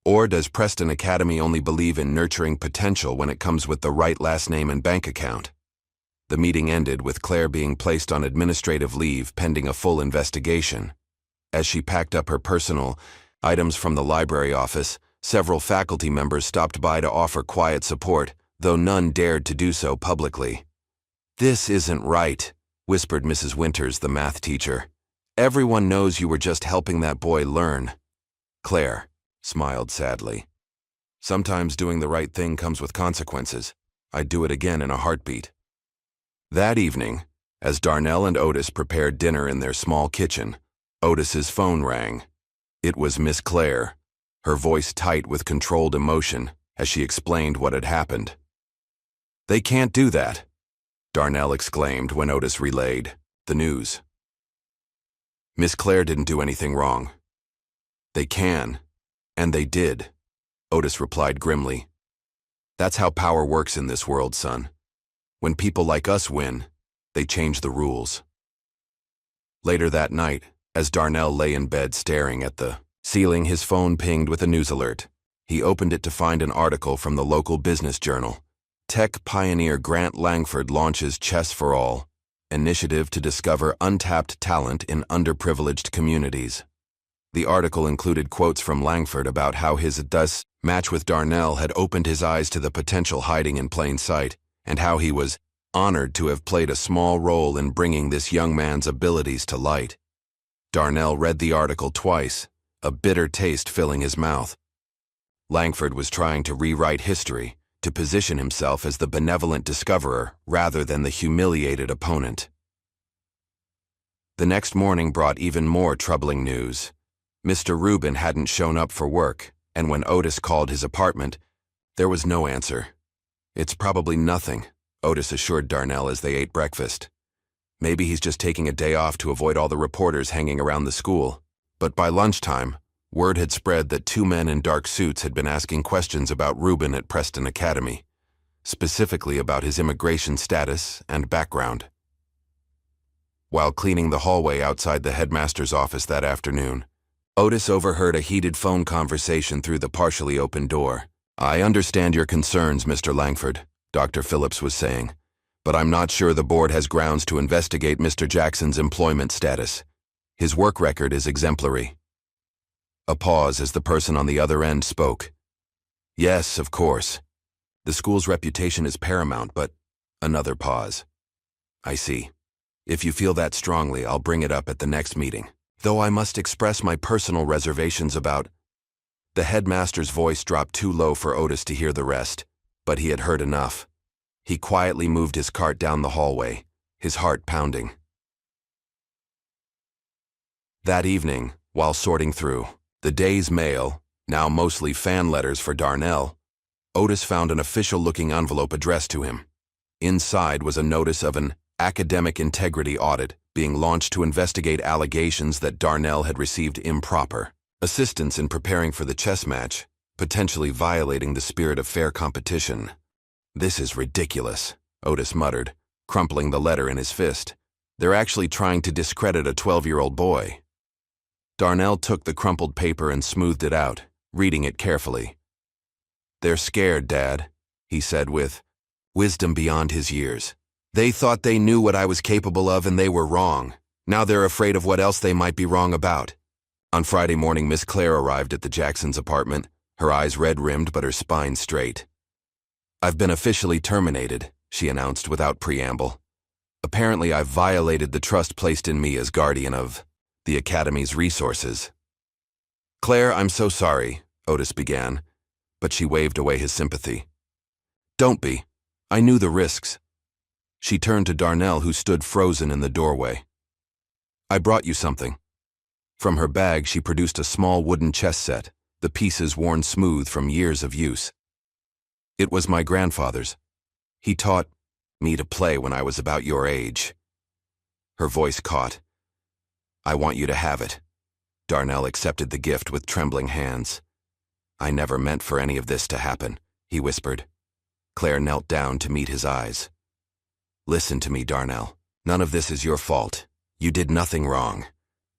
Or does Preston Academy only believe in nurturing potential when it comes with the right last name and bank account? The meeting ended with Claire being placed on administrative leave pending a full investigation. As she packed up her personal items from the library office, several faculty members stopped by to offer quiet support, though none dared to do so publicly. This isn't right, whispered Mrs. Winters, the math teacher. Everyone knows you were just helping that boy learn. Claire smiled sadly. Sometimes doing the right thing comes with consequences. I'd do it again in a heartbeat. That evening, as Darnell and Otis prepared dinner in their small kitchen, Otis's phone rang. It was Miss Clare, her voice tight with controlled emotion as she explained what had happened. They can't do that, Darnell exclaimed when Otis relayed the news. Miss Clare didn't do anything wrong. They can, and they did, Otis replied grimly. That's how power works in this world, son. When people like us win, they change the rules. Later that night, as Darnell lay in bed staring at the ceiling, his phone pinged with a news alert. He opened it to find an article from the local business journal. Tech pioneer Grant Langford launches Chess for All, initiative to discover untapped talent in underprivileged communities. The article included quotes from Langford about how his match with Darnell had opened his eyes to the potential hiding in plain sight, and how he was honored to have played a small role in bringing this young man's abilities to light. Darnell read the article twice, a bitter taste filling his mouth. Langford was trying to rewrite history, to position himself as the benevolent discoverer rather than the humiliated opponent. The next morning brought even more troubling news. Mr. Rubin hadn't shown up for work, and when Otis called his apartment, there was no answer. It's probably nothing, Otis assured Darnell as they ate breakfast. Maybe he's just taking a day off to avoid all the reporters hanging around the school. But by lunchtime, word had spread that two men in dark suits had been asking questions about Rubin at Preston Academy, specifically about his immigration status and background. While cleaning the hallway outside the headmaster's office that afternoon, Otis overheard a heated phone conversation through the partially open door. "I understand your concerns, Mr. Langford," Dr. Phillips was saying, "but I'm not sure the board has grounds to investigate Mr. Jackson's employment status. His work record is exemplary." A pause as the person on the other end spoke. "Yes, of course. The school's reputation is paramount, but..." Another pause. "I see. If you feel that strongly, I'll bring it up at the next meeting. Though I must express my personal reservations about..." The headmaster's voice dropped too low for Otis to hear the rest, but he had heard enough. He quietly moved his cart down the hallway, his heart pounding. That evening, while sorting through the day's mail, now mostly fan letters for Darnell, Otis found an official-looking envelope addressed to him. Inside was a notice of an academic integrity audit being launched to investigate allegations that Darnell had received improper assistance in preparing for the chess match, potentially violating the spirit of fair competition. "This is ridiculous," Otis muttered, crumpling the letter in his fist. "They're actually trying to discredit a 12-year-old boy." Darnell took the crumpled paper and smoothed it out, reading it carefully. "They're scared, Dad," he said with wisdom beyond his years. "They thought they knew what I was capable of and they were wrong. Now they're afraid of what else they might be wrong about." On Friday morning, Miss Claire arrived at the Jacksons' apartment, her eyes red-rimmed but her spine straight. "I've been officially terminated," she announced without preamble. "Apparently I've violated the trust placed in me as guardian of the Academy's resources." "Claire, I'm so sorry," Otis began, but she waved away his sympathy. "Don't be. I knew the risks." She turned to Darnell, who stood frozen in the doorway. "I brought you something." From her bag, she produced a small wooden chess set, the pieces worn smooth from years of use. "It was my grandfather's. He taught me to play when I was about your age." Her voice caught. "I want you to have it." Darnell accepted the gift with trembling hands. "I never meant for any of this to happen," he whispered. Claire knelt down to meet his eyes. "Listen to me, Darnell. None of this is your fault. You did nothing wrong.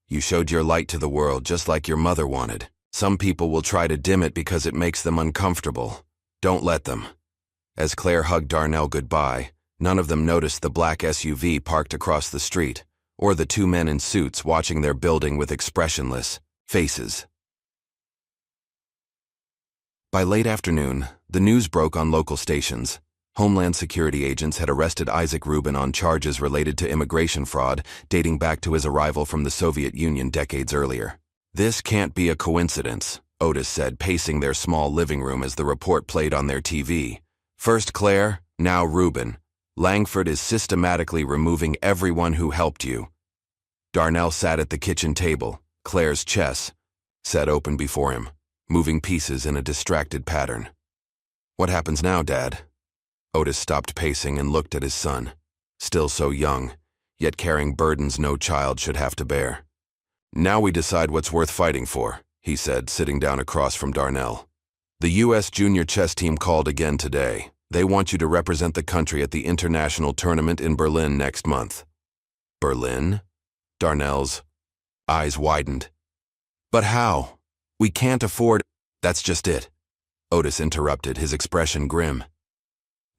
You showed your light to the world just like your mother wanted. Some people will try to dim it because it makes them uncomfortable. Don't let them." As Claire hugged Darnell goodbye, none of them noticed the black SUV parked across the street, or the two men in suits watching their building with expressionless faces. By late afternoon, the news broke on local stations. Homeland Security agents had arrested Isaac Rubin on charges related to immigration fraud dating back to his arrival from the Soviet Union decades earlier. "This can't be a coincidence," Otis said, pacing their small living room as the report played on their TV. "First Claire, now Rubin. Langford is systematically removing everyone who helped you." Darnell sat at the kitchen table, Claire's chess set open before him, moving pieces in a distracted pattern. "What happens now, Dad?" Otis stopped pacing and looked at his son, still so young, yet carrying burdens no child should have to bear. "Now we decide what's worth fighting for," he said, sitting down across from Darnell. "The U.S. junior chess team called again today. They want you to represent the country at the international tournament in Berlin next month." "Berlin?" Darnell's eyes widened. "But how? We can't afford..." "That's just it," Otis interrupted, his expression grim.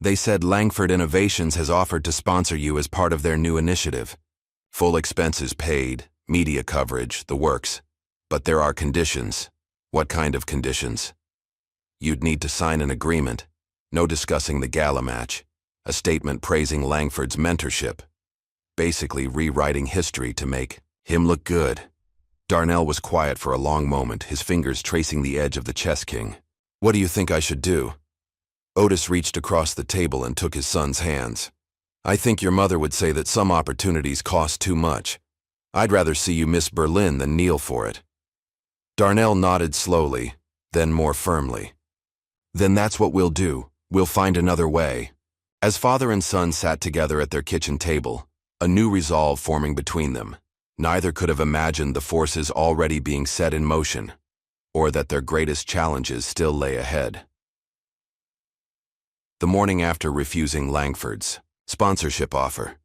"They said Langford Innovations has offered to sponsor you as part of their new initiative. Full expenses paid, media coverage, the works. But there are conditions." "What kind of conditions?" "You'd need to sign an agreement. No discussing the gala match. A statement praising Langford's mentorship. Basically rewriting history to make him look good." Darnell was quiet for a long moment, his fingers tracing the edge of the chess king. "What do you think I should do?" Otis reached across the table and took his son's hands. "I think your mother would say that some opportunities cost too much. I'd rather see you miss Berlin than kneel for it." Darnell nodded slowly, then more firmly. "Then that's what we'll do. We'll find another way." As father and son sat together at their kitchen table, a new resolve forming between them, neither could have imagined the forces already being set in motion, or that their greatest challenges still lay ahead. The morning after refusing Langford's sponsorship offer,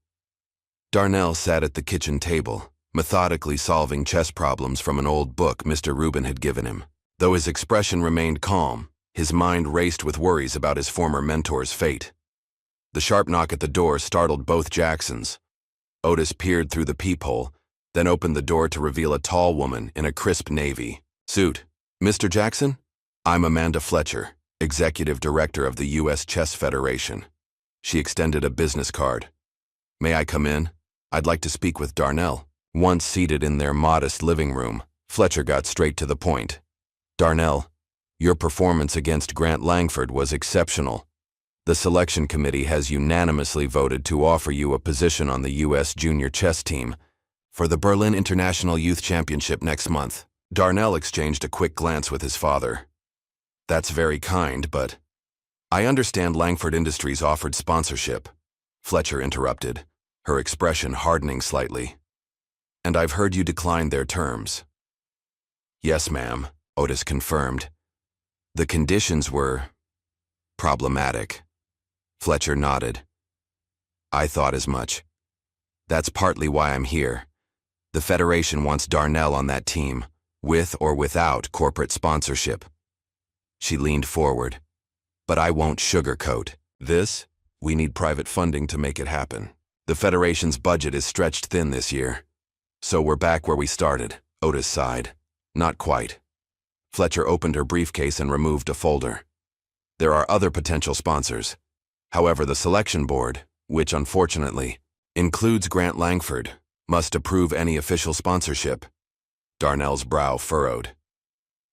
Darnell sat at the kitchen table, methodically solving chess problems from an old book Mr. Rubin had given him. Though his expression remained calm, his mind raced with worries about his former mentor's fate. The sharp knock at the door startled both Jacksons. Otis peered through the peephole, then opened the door to reveal a tall woman in a crisp navy suit. "Mr. Jackson? I'm Amanda Fletcher, Executive Director of the U.S. Chess Federation." She extended a business card. "May I come in? I'd like to speak with Darnell." Once seated in their modest living room, Fletcher got straight to the point. "Darnell, your performance against Grant Langford was exceptional. The selection committee has unanimously voted to offer you a position on the U.S. junior chess team for the Berlin International Youth Championship next month." Darnell exchanged a quick glance with his father. "That's very kind, but I understand Langford Industries offered sponsorship," Fletcher interrupted, her expression hardening slightly. "And I've heard you declined their terms." "Yes, ma'am," Otis confirmed. "The conditions were problematic." Fletcher nodded. "I thought as much. That's partly why I'm here. The Federation wants Darnell on that team, with or without corporate sponsorship." She leaned forward. "But I won't sugarcoat this. We need private funding to make it happen. The Federation's budget is stretched thin this year. So we're back where we started," Otis sighed. "Not quite." Fletcher opened her briefcase and removed a folder. "There are other potential sponsors. However, the selection board, which unfortunately includes Grant Langford, must approve any official sponsorship." Darnell's brow furrowed.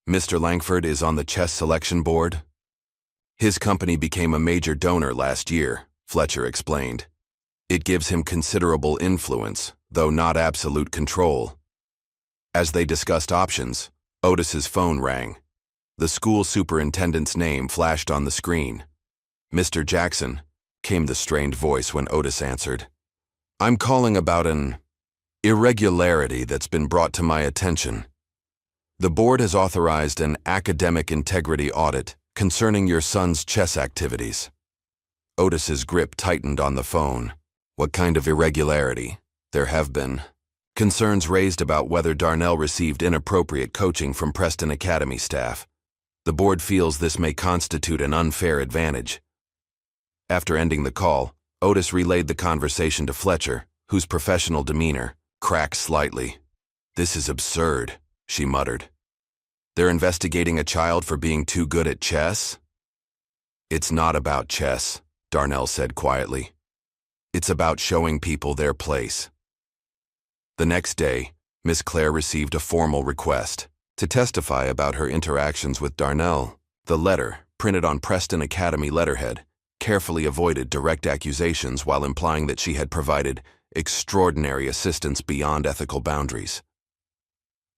"Mr. Langford is on the chess selection board?" "His company became a major donor last year," Fletcher explained. "It gives him considerable influence, though not absolute control." As they discussed options, Otis's phone rang. The school superintendent's name flashed on the screen. "Mr. Jackson," came the strained voice when Otis answered. "I'm calling about an irregularity that's been brought to my attention. The board has authorized an academic integrity audit concerning your son's chess activities." Otis's grip tightened on the phone. "What kind of irregularity?" "There have been concerns raised about whether Darnell received inappropriate coaching from Preston Academy staff. The board feels this may constitute an unfair advantage." After ending the call, Otis relayed the conversation to Fletcher, whose professional demeanor cracked slightly. "This is absurd," she muttered. "They're investigating a child for being too good at chess?" "It's not about chess," Darnell said quietly. "It's about showing people their place." The next day, Miss Clare received a formal request to testify about her interactions with Darnell. The letter, printed on Preston Academy letterhead, carefully avoided direct accusations while implying that she had provided extraordinary assistance beyond ethical boundaries.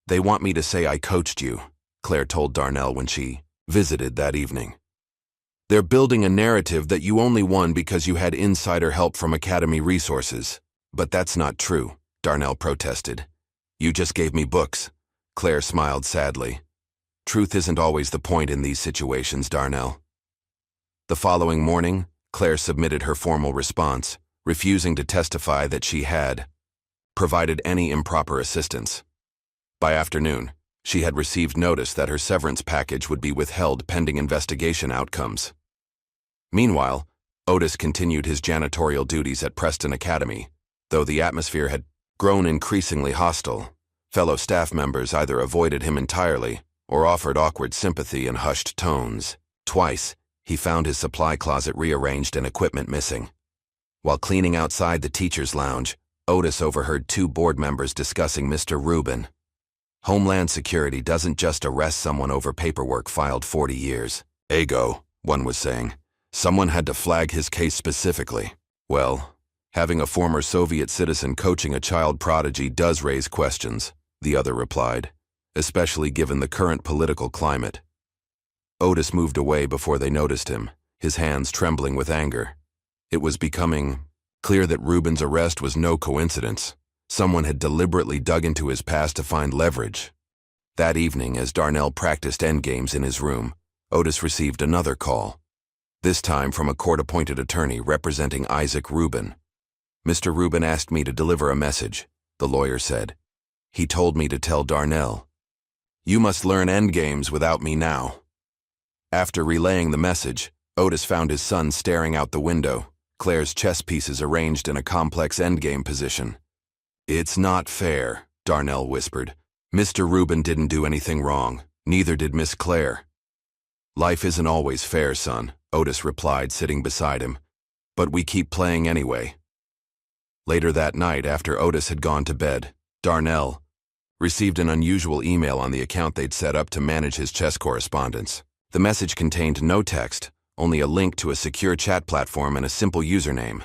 "They want me to say I coached you," Claire told Darnell when she visited that evening. "They're building a narrative that you only won because you had insider help from Academy resources. But that's not true," Darnell protested. "You just gave me books." Claire smiled sadly. "Truth isn't always the point in these situations, Darnell." The following morning, Claire submitted her formal response, refusing to testify that she had provided any improper assistance. By afternoon, she had received notice that her severance package would be withheld pending investigation outcomes. Meanwhile, Otis continued his janitorial duties at Preston Academy. Though the atmosphere had grown increasingly hostile, fellow staff members either avoided him entirely or offered awkward sympathy in hushed tones. Twice, he found his supply closet rearranged and equipment missing. While cleaning outside the teacher's lounge, Otis overheard two board members discussing Mr. Rubin. Homeland Security doesn't just arrest someone over paperwork filed 40 years ago, one was saying. Someone had to flag his case specifically. Well, having a former Soviet citizen coaching a child prodigy does raise questions, the other replied, especially given the current political climate. Otis moved away before they noticed him, his hands trembling with anger. It was becoming clear that Rubin's arrest was no coincidence. Someone had deliberately dug into his past to find leverage. That evening, as Darnell practiced endgames in his room, Otis received another call, this time from a court-appointed attorney representing Isaac Rubin. "Mr. Rubin asked me to deliver a message," the lawyer said. He told me to tell Darnell. You must learn endgames without me now. After relaying the message, Otis found his son staring out the window, Claire's chess pieces arranged in a complex endgame position. It's not fair, Darnell whispered. Mr. Rubin didn't do anything wrong, neither did Miss Claire. Life isn't always fair, son, Otis replied, sitting beside him. But we keep playing anyway. Later that night, after Otis had gone to bed, Darnell received an unusual email on the account they'd set up to manage his chess correspondence. The message contained no text, only a link to a secure chat platform and a simple username,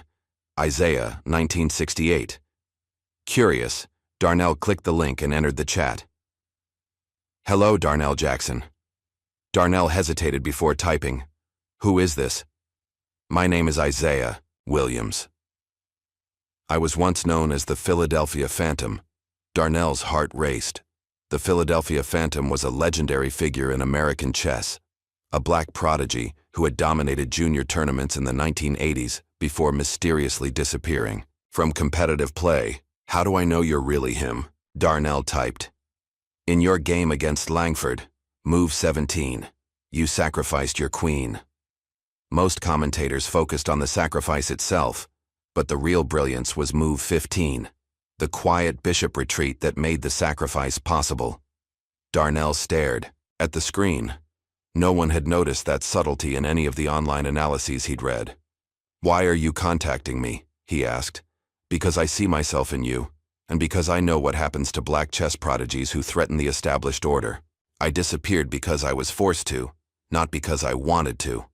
Isaiah, 1968. Curious, Darnell clicked the link and entered the chat. Hello, Darnell Jackson. Darnell hesitated before typing. Who is this? My name is Isaiah Williams. I was once known as the Philadelphia Phantom. Darnell's heart raced. The Philadelphia Phantom was a legendary figure in American chess, a black prodigy who had dominated junior tournaments in the 1980s before mysteriously disappearing from competitive play. How do I know you're really him? Darnell typed. In your game against Langford, move 17, you sacrificed your queen. Most commentators focused on the sacrifice itself, but the real brilliance was move 15, the quiet bishop retreat that made the sacrifice possible. Darnell stared at the screen. No one had noticed that subtlety in any of the online analyses he'd read. Why are you contacting me? He asked. Because I see myself in you, and because I know what happens to black chess prodigies who threaten the established order. I disappeared because I was forced to, not because I wanted to.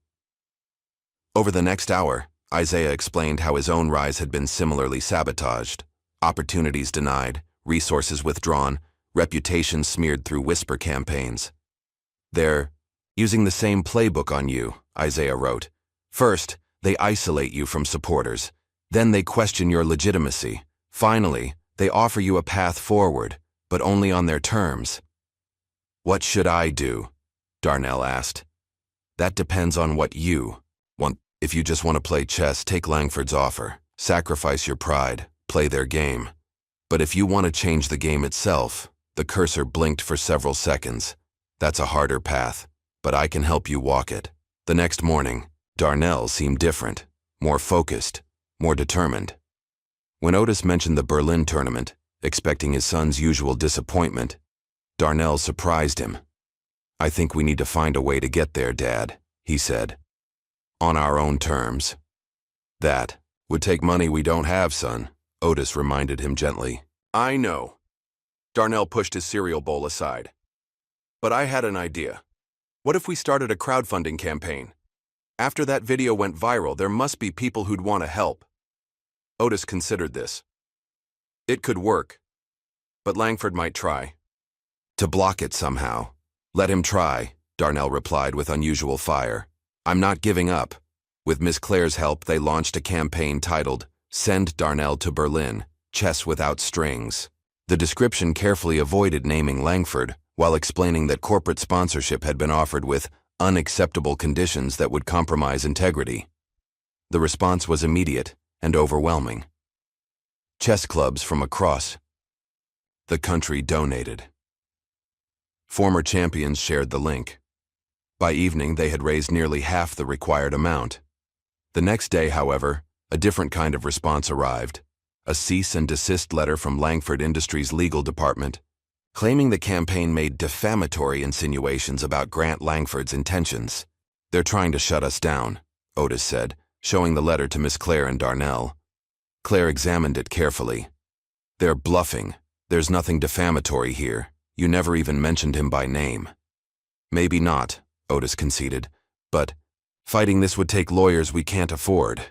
Over the next hour, Isaiah explained how his own rise had been similarly sabotaged. Opportunities denied, resources withdrawn, reputation smeared through whisper campaigns. They're using the same playbook on you, Isaiah wrote. First, they isolate you from supporters. Then they question your legitimacy. Finally, they offer you a path forward, but only on their terms. What should I do? Darnell asked. That depends on what you want. If you just want to play chess, take Langford's offer. Sacrifice your pride, play their game. But if you want to change the game itself, the cursor blinked for several seconds. That's a harder path, but I can help you walk it. The next morning, Darnell seemed different, more focused, more determined. When Otis mentioned the Berlin tournament, expecting his son's usual disappointment, Darnell surprised him. I think we need to find a way to get there, Dad, he said. On our own terms. That would take money we don't have, son, Otis reminded him gently. I know. Darnell pushed his cereal bowl aside. But I had an idea. What if we started a crowdfunding campaign? After that video went viral, there must be people who'd want to help. Otis considered this. It could work. But Langford might try. To block it somehow. Let him try, Darnell replied with unusual fire. I'm not giving up. With Miss Claire's help, they launched a campaign titled, Send Darnell to Berlin, Chess Without Strings. The description carefully avoided naming Langford, while explaining that corporate sponsorship had been offered with unacceptable conditions that would compromise integrity. The response was immediate and overwhelming. Chess clubs from across the country donated. Former champions shared the link. By evening, they had raised nearly half the required amount. The next day, however, a different kind of response arrived. A cease and desist letter from Langford Industries' legal department, claiming the campaign made defamatory insinuations about Grant Langford's intentions. They're trying to shut us down, Otis said, showing the letter to Miss Claire and Darnell. Claire examined it carefully. They're bluffing. There's nothing defamatory here. You never even mentioned him by name. Maybe not, Otis conceded, but fighting this would take lawyers we can't afford.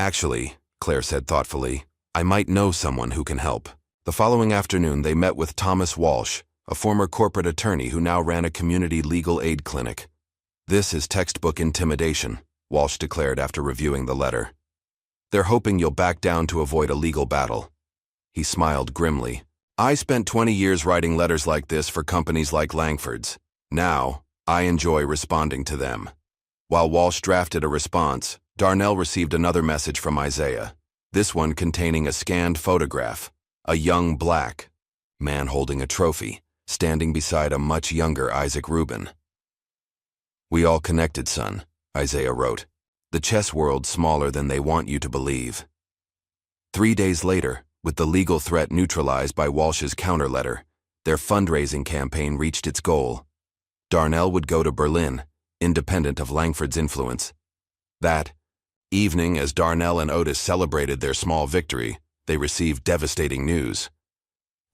Actually, Claire said thoughtfully, I might know someone who can help. The following afternoon, they met with Thomas Walsh, a former corporate attorney who now ran a community legal aid clinic. This is textbook intimidation, Walsh declared after reviewing the letter. They're hoping you'll back down to avoid a legal battle. He smiled grimly. I spent 20 years writing letters like this for companies like Langford's. Now, I enjoy responding to them. While Walsh drafted a response, Darnell received another message from Isaiah, this one containing a scanned photograph, a young black man holding a trophy, standing beside a much younger Isaac Rubin. "We all connected, son," Isaiah wrote. "The chess world's smaller than they want you to believe." 3 days later, with the legal threat neutralized by Walsh's counter-letter, their fundraising campaign reached its goal. Darnell would go to Berlin, independent of Langford's influence. That evening, as Darnell and Otis celebrated their small victory, they received devastating news.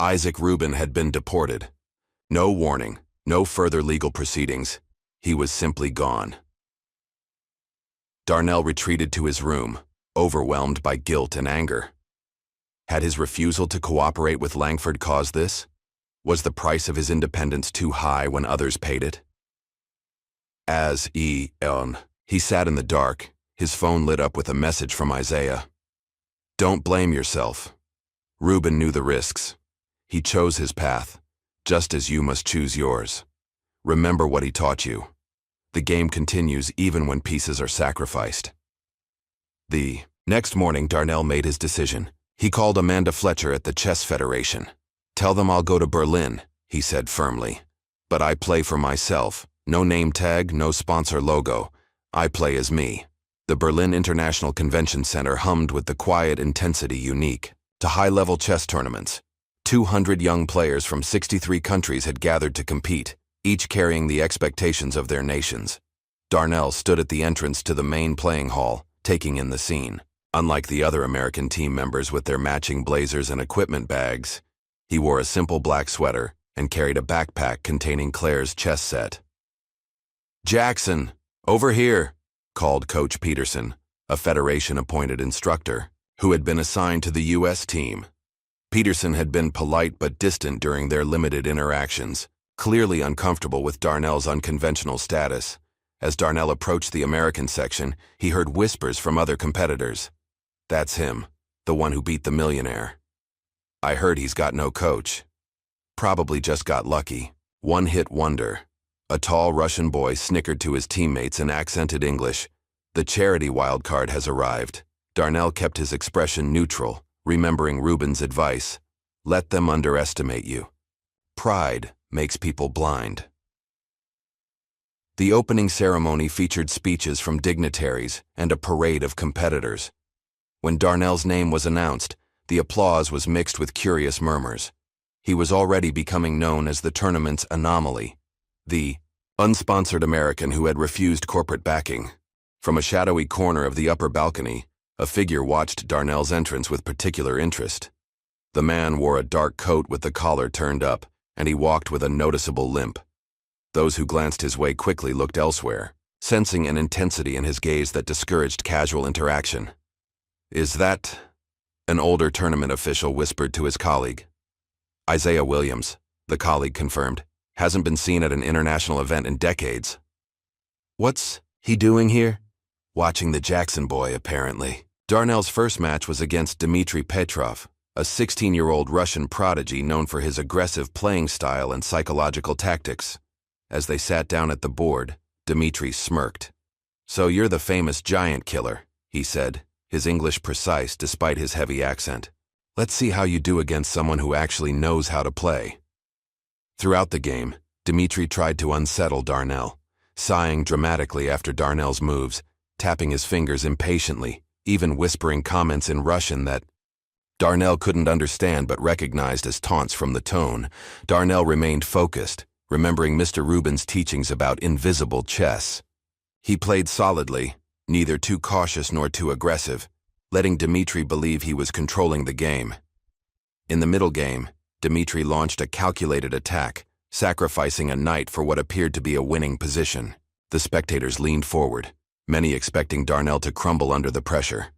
Isaac Rubin had been deported. No warning, no further legal proceedings. He was simply gone. Darnell retreated to his room, overwhelmed by guilt and anger. Had his refusal to cooperate with Langford caused this? Was the price of his independence too high when others paid it? He sat in the dark, his phone lit up with a message from Isaiah. "Don't blame yourself. Rubin knew the risks. He chose his path, just as you must choose yours. Remember what he taught you. The game continues even when pieces are sacrificed." The next morning, Darnell made his decision. He called Amanda Fletcher at the Chess Federation. "Tell them I'll go to Berlin," he said firmly. "But I play for myself. No name tag, no sponsor logo. I play as me." The Berlin International Convention Center hummed with the quiet intensity unique to high-level chess tournaments. 200 young players from 63 countries had gathered to compete, each carrying the expectations of their nations. Darnell stood at the entrance to the main playing hall, taking in the scene. Unlike the other American team members with their matching blazers and equipment bags, he wore a simple black sweater and carried a backpack containing Claire's chess set. "Jackson, over here," called Coach Peterson, a Federation-appointed instructor, who had been assigned to the U.S. team. Peterson had been polite but distant during their limited interactions, clearly uncomfortable with Darnell's unconventional status. As Darnell approached the American section, he heard whispers from other competitors. "That's him, the one who beat the Millionaire. I heard he's got no coach. Probably just got lucky. One-hit wonder." A tall Russian boy snickered to his teammates in accented English. "The charity wildcard has arrived." Darnell kept his expression neutral, remembering Rubin's advice. "Let them underestimate you. Pride makes people blind." The opening ceremony featured speeches from dignitaries and a parade of competitors. When Darnell's name was announced, the applause was mixed with curious murmurs. He was already becoming known as the tournament's anomaly, the unsponsored American who had refused corporate backing. From a shadowy corner of the upper balcony, a figure watched Darnell's entrance with particular interest. The man wore a dark coat with the collar turned up, and he walked with a noticeable limp. Those who glanced his way quickly looked elsewhere, sensing an intensity in his gaze that discouraged casual interaction. "Is that?" an older tournament official whispered to his colleague. "Isaiah Williams," the colleague confirmed. "Hasn't been seen at an international event in decades." "What's he doing here?" "Watching the Jackson boy, apparently." Darnell's first match was against Dmitry Petrov, a 16-year-old Russian prodigy known for his aggressive playing style and psychological tactics. As they sat down at the board, Dmitry smirked. "So you're the famous giant killer," he said, his English precise despite his heavy accent. "Let's see how you do against someone who actually knows how to play." Throughout the game, Dmitry tried to unsettle Darnell, sighing dramatically after Darnell's moves, tapping his fingers impatiently, even whispering comments in Russian that Darnell couldn't understand but recognized as taunts from the tone. Darnell remained focused, remembering Mr. Rubin's teachings about invisible chess. He played solidly, neither too cautious nor too aggressive, letting Dmitry believe he was controlling the game. In the middle game, Dmitry launched a calculated attack, sacrificing a knight for what appeared to be a winning position. The spectators leaned forward, many expecting Darnell to crumble under the pressure.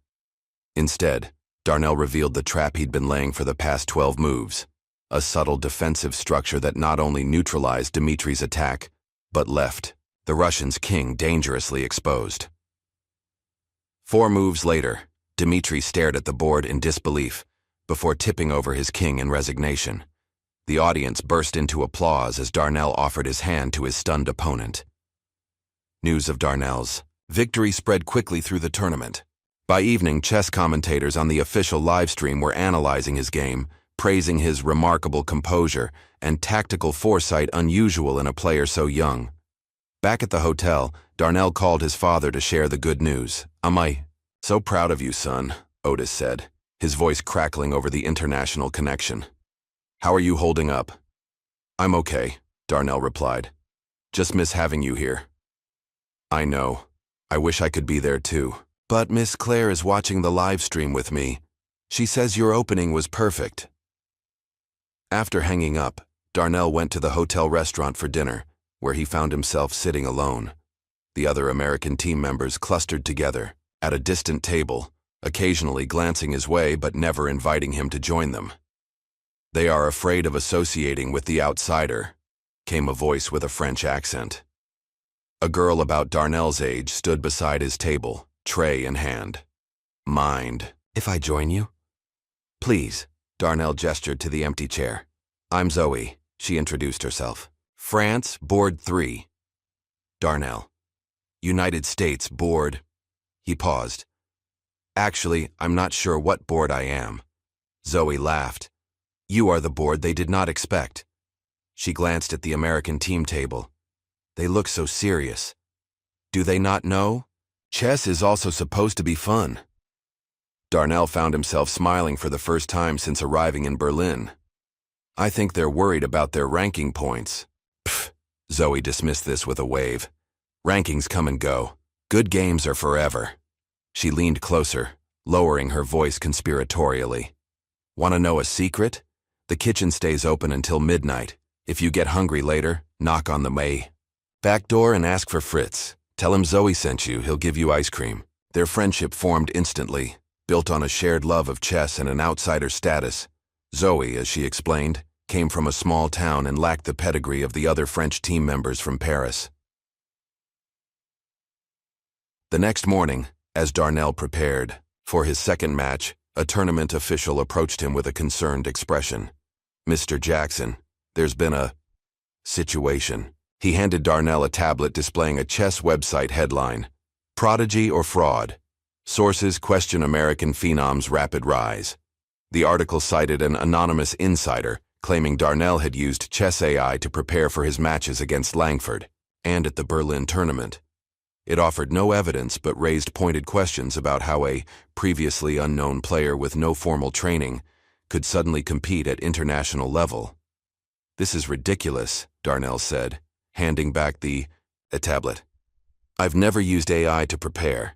Instead, Darnell revealed the trap he'd been laying for the past 12 moves, a subtle defensive structure that not only neutralized Dmitry's attack, but left the Russian's king dangerously exposed. 4 moves later, Dmitry stared at the board in disbelief, before tipping over his king in resignation. The audience burst into applause as Darnell offered his hand to his stunned opponent. News of Darnell's victory spread quickly through the tournament. By evening, chess commentators on the official live stream were analyzing his game, praising his remarkable composure and tactical foresight unusual in a player so young. Back at the hotel, Darnell called his father to share the good news. "I'm so proud of you, son," Otis said, his voice crackling over the international connection. "How are you holding up?" "I'm okay," Darnell replied. "Just miss having you here." "I know. I wish I could be there too. But Miss Claire is watching the live stream with me. She says your opening was perfect." After hanging up, Darnell went to the hotel restaurant for dinner, where he found himself sitting alone. The other American team members clustered together, at a distant table, occasionally glancing his way but never inviting him to join them. "They are afraid of associating with the outsider," came a voice with a French accent. A girl about Darnell's age stood beside his table, tray in hand. "Mind if I join you?" "Please," Darnell gestured to the empty chair. "I'm Zoe," she introduced herself. "France, Board 3. Darnell. United States, Board." He paused. "Actually, I'm not sure what board I am." Zoe laughed. "You are the board they did not expect." She glanced at the American team table. "They look so serious. Do they not know? Chess is also supposed to be fun." Darnell found himself smiling for the first time since arriving in Berlin. "I think they're worried about their ranking points." "Pfft," Zoe dismissed this with a wave. "Rankings come and go. Good games are forever." She leaned closer, lowering her voice conspiratorially. "Want to know a secret? The kitchen stays open until midnight. If you get hungry later, knock on the back door and ask for Fritz. Tell him Zoe sent you, he'll give you ice cream." Their friendship formed instantly, built on a shared love of chess and an outsider status. Zoe, as she explained, came from a small town and lacked the pedigree of the other French team members from Paris. The next morning, as Darnell prepared for his second match, a tournament official approached him with a concerned expression. "Mr. Jackson, there's been a situation." He handed Darnell a tablet displaying a chess website headline, "Prodigy or Fraud? Sources question American Phenom's rapid rise." The article cited an anonymous insider, claiming Darnell had used chess AI to prepare for his matches against Langford, and at the Berlin tournament. It offered no evidence but raised pointed questions about how a previously unknown player with no formal training could suddenly compete at international level. "This is ridiculous," Darnell said, handing back the tablet. "I've never used AI to prepare."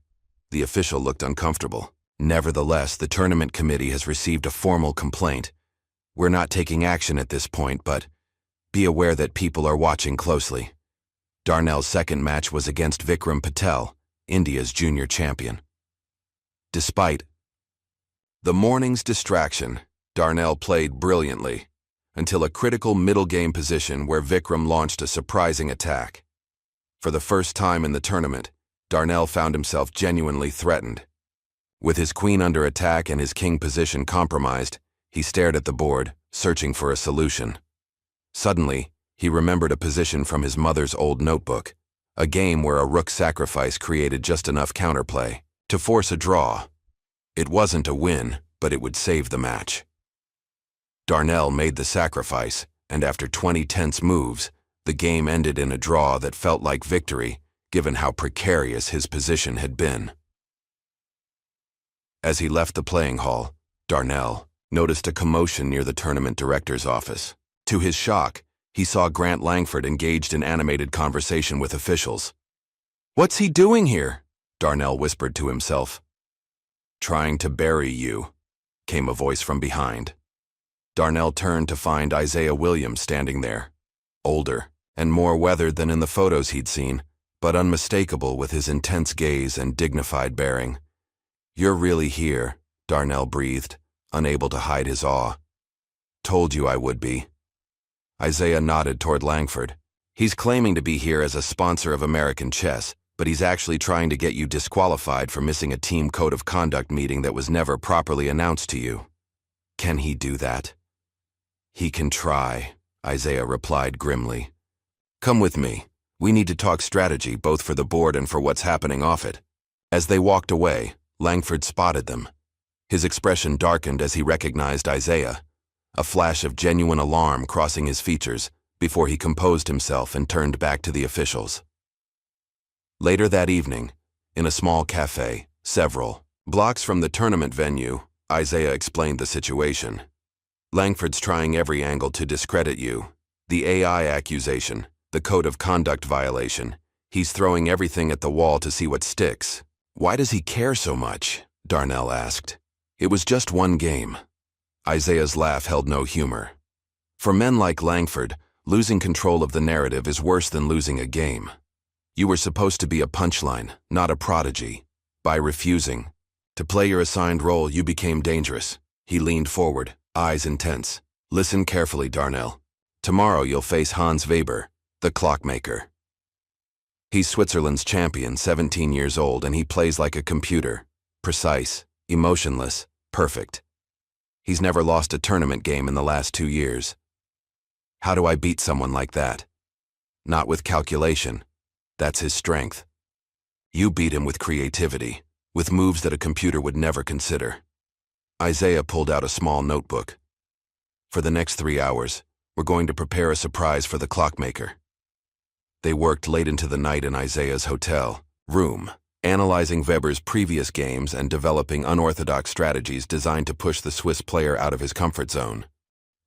The official looked uncomfortable. "Nevertheless, the tournament committee has received a formal complaint. We're not taking action at this point, but be aware that people are watching closely." Darnell's second match was against Vikram Patel, India's junior champion. Despite the morning's distraction, Darnell played brilliantly, until a critical middle game position where Vikram launched a surprising attack. For the first time in the tournament, Darnell found himself genuinely threatened. With his queen under attack and his king position compromised, he stared at the board, searching for a solution. Suddenly, he remembered a position from his mother's old notebook, a game where a rook sacrifice created just enough counterplay to force a draw. It wasn't a win, but it would save the match. Darnell made the sacrifice, and after 20 tense moves, the game ended in a draw that felt like victory, given how precarious his position had been. As he left the playing hall, Darnell noticed a commotion near the tournament director's office. To his shock, he saw Grant Langford engaged in animated conversation with officials. "What's he doing here?" Darnell whispered to himself. "Trying to bury you," came a voice from behind. Darnell turned to find Isaiah Williams standing there, older and more weathered than in the photos he'd seen, but unmistakable with his intense gaze and dignified bearing. "You're really here," Darnell breathed, unable to hide his awe. "Told you I would be." Isaiah nodded toward Langford. "He's claiming to be here as a sponsor of American chess, but he's actually trying to get you disqualified for missing a team code of conduct meeting that was never properly announced to you." "Can he do that?" "He can try," Isaiah replied grimly. "Come with me. We need to talk strategy both for the board and for what's happening off it." As they walked away, Langford spotted them. His expression darkened as he recognized Isaiah. a flash of genuine alarm crossing his features before he composed himself and turned back to the officials. Later that evening, in a small cafe, several blocks from the tournament venue, Isaiah explained the situation. Langford's trying every angle to discredit you. The AI accusation, the code of conduct violation. He's throwing everything at the wall to see what sticks. Why does he care so much? Darnell asked. It was just one game. Isaiah's laugh held no humor. For men like Langford, losing control of the narrative is worse than losing a game. You were supposed to be a punchline, not a prodigy. By refusing to play your assigned role, you became dangerous. He leaned forward, eyes intense. Listen carefully, Darnell. Tomorrow you'll face Hans Weber, the clockmaker. He's Switzerland's champion, 17 years old, and he plays like a computer. Precise, emotionless, perfect. He's never lost a tournament game in the last 2 years. How do I beat someone like that? Not with calculation. That's his strength. You beat him with creativity, with moves that a computer would never consider. Isaiah pulled out a small notebook. For the next 3 hours, we're going to prepare a surprise for the clockmaker. They worked late into the night in Isaiah's hotel room, analyzing Weber's previous games and developing unorthodox strategies designed to push the Swiss player out of his comfort zone.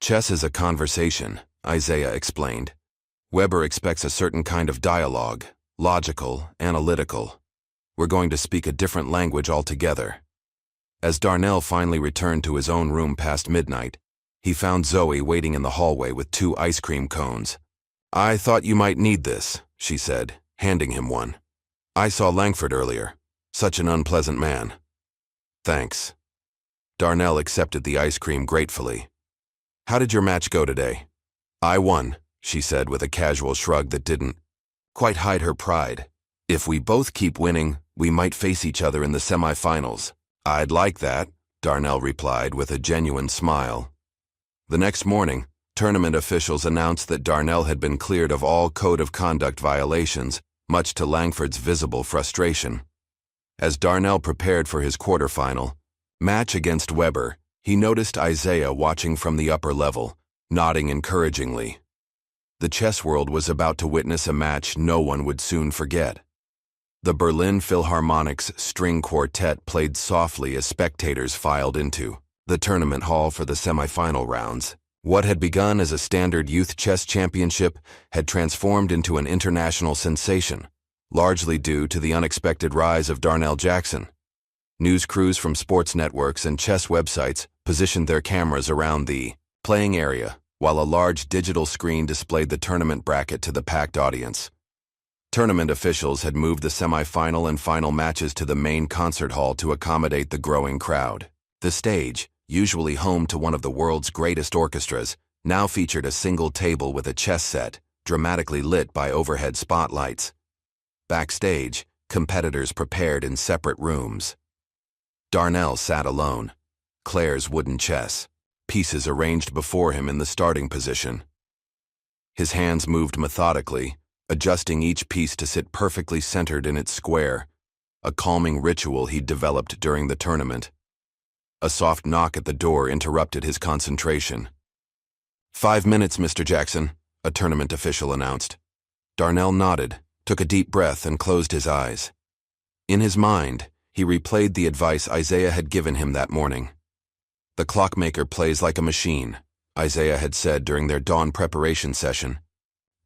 Chess is a conversation, Isaiah explained. Weber expects a certain kind of dialogue, logical, analytical. We're going to speak a different language altogether. As Darnell finally returned to his own room past midnight, he found Zoe waiting in the hallway with 2 ice cream cones. I thought you might need this, she said, handing him one. I saw Langford earlier. Such an unpleasant man. Thanks. Darnell accepted the ice cream gratefully. How did your match go today? I won, she said with a casual shrug that didn't quite hide her pride. If we both keep winning, we might face each other in the semifinals. I'd like that, Darnell replied with a genuine smile. The next morning, tournament officials announced that Darnell had been cleared of all code of conduct violations, much to Langford's visible frustration. As Darnell prepared for his quarterfinal match against Weber, he noticed Isaiah watching from the upper level, nodding encouragingly. The chess world was about to witness a match no one would soon forget. The Berlin Philharmonic's string quartet played softly as spectators filed into the tournament hall for the semifinal rounds. What had begun as a standard youth chess championship had transformed into an international sensation, largely due to the unexpected rise of Darnell Jackson. News crews from sports networks and chess websites positioned their cameras around the playing area, while a large digital screen displayed the tournament bracket to the packed audience. Tournament officials had moved the semifinal and final matches to the main concert hall to accommodate the growing crowd. The stage, usually home to one of the world's greatest orchestras, now featured a single table with a chess set, dramatically lit by overhead spotlights. Backstage, competitors prepared in separate rooms. Darnell sat alone, Claire's wooden chess, pieces arranged before him in the starting position. His hands moved methodically, adjusting each piece to sit perfectly centered in its square, a calming ritual he'd developed during the tournament. A soft knock at the door interrupted his concentration. 5 minutes, Mr. Jackson, a tournament official announced. Darnell nodded, took a deep breath, and closed his eyes. In his mind, he replayed the advice Isaiah had given him that morning. The clockmaker plays like a machine, Isaiah had said during their dawn preparation session.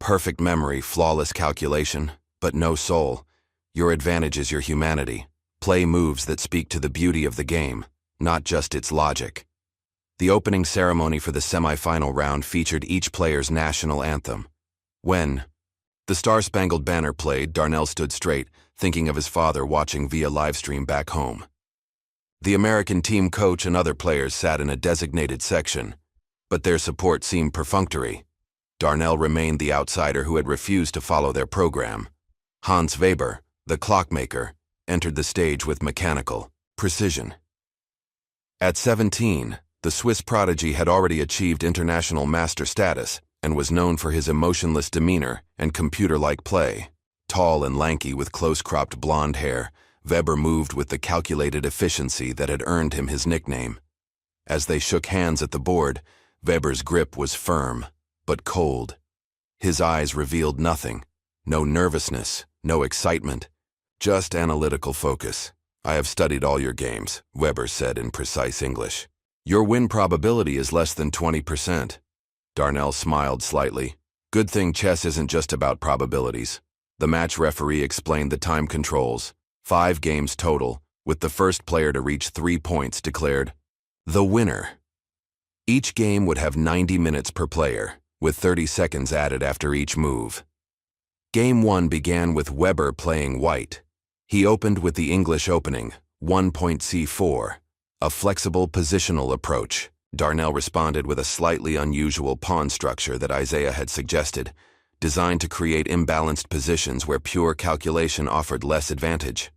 Perfect memory, flawless calculation, but no soul. Your advantage is your humanity. Play moves that speak to the beauty of the game, not just its logic. The opening ceremony for the semifinal round featured each player's national anthem. When the Star-Spangled Banner played, Darnell stood straight, thinking of his father watching via livestream back home. The American team coach and other players sat in a designated section, but their support seemed perfunctory. Darnell remained the outsider who had refused to follow their program. Hans Weber, the clockmaker, entered the stage with mechanical precision. At 17, the Swiss prodigy had already achieved international master status and was known for his emotionless demeanor and computer-like play. Tall and lanky with close-cropped blonde hair, Weber moved with the calculated efficiency that had earned him his nickname. As they shook hands at the board, Weber's grip was firm, but cold. His eyes revealed nothing. No nervousness, no excitement, just analytical focus. "I have studied all your games," Weber said in precise English. "Your win probability is less than 20%. Darnell smiled slightly. "Good thing chess isn't just about probabilities." The match referee explained the time controls. 5 games total, with the first player to reach 3 points declared the winner. Each game would have 90 minutes per player, with 30 seconds added after each move. Game 1 began with Weber playing white. He opened with the English opening, 1.c4, a flexible positional approach. Darnell responded with a slightly unusual pawn structure that Isaiah had suggested, designed to create imbalanced positions where pure calculation offered less advantage.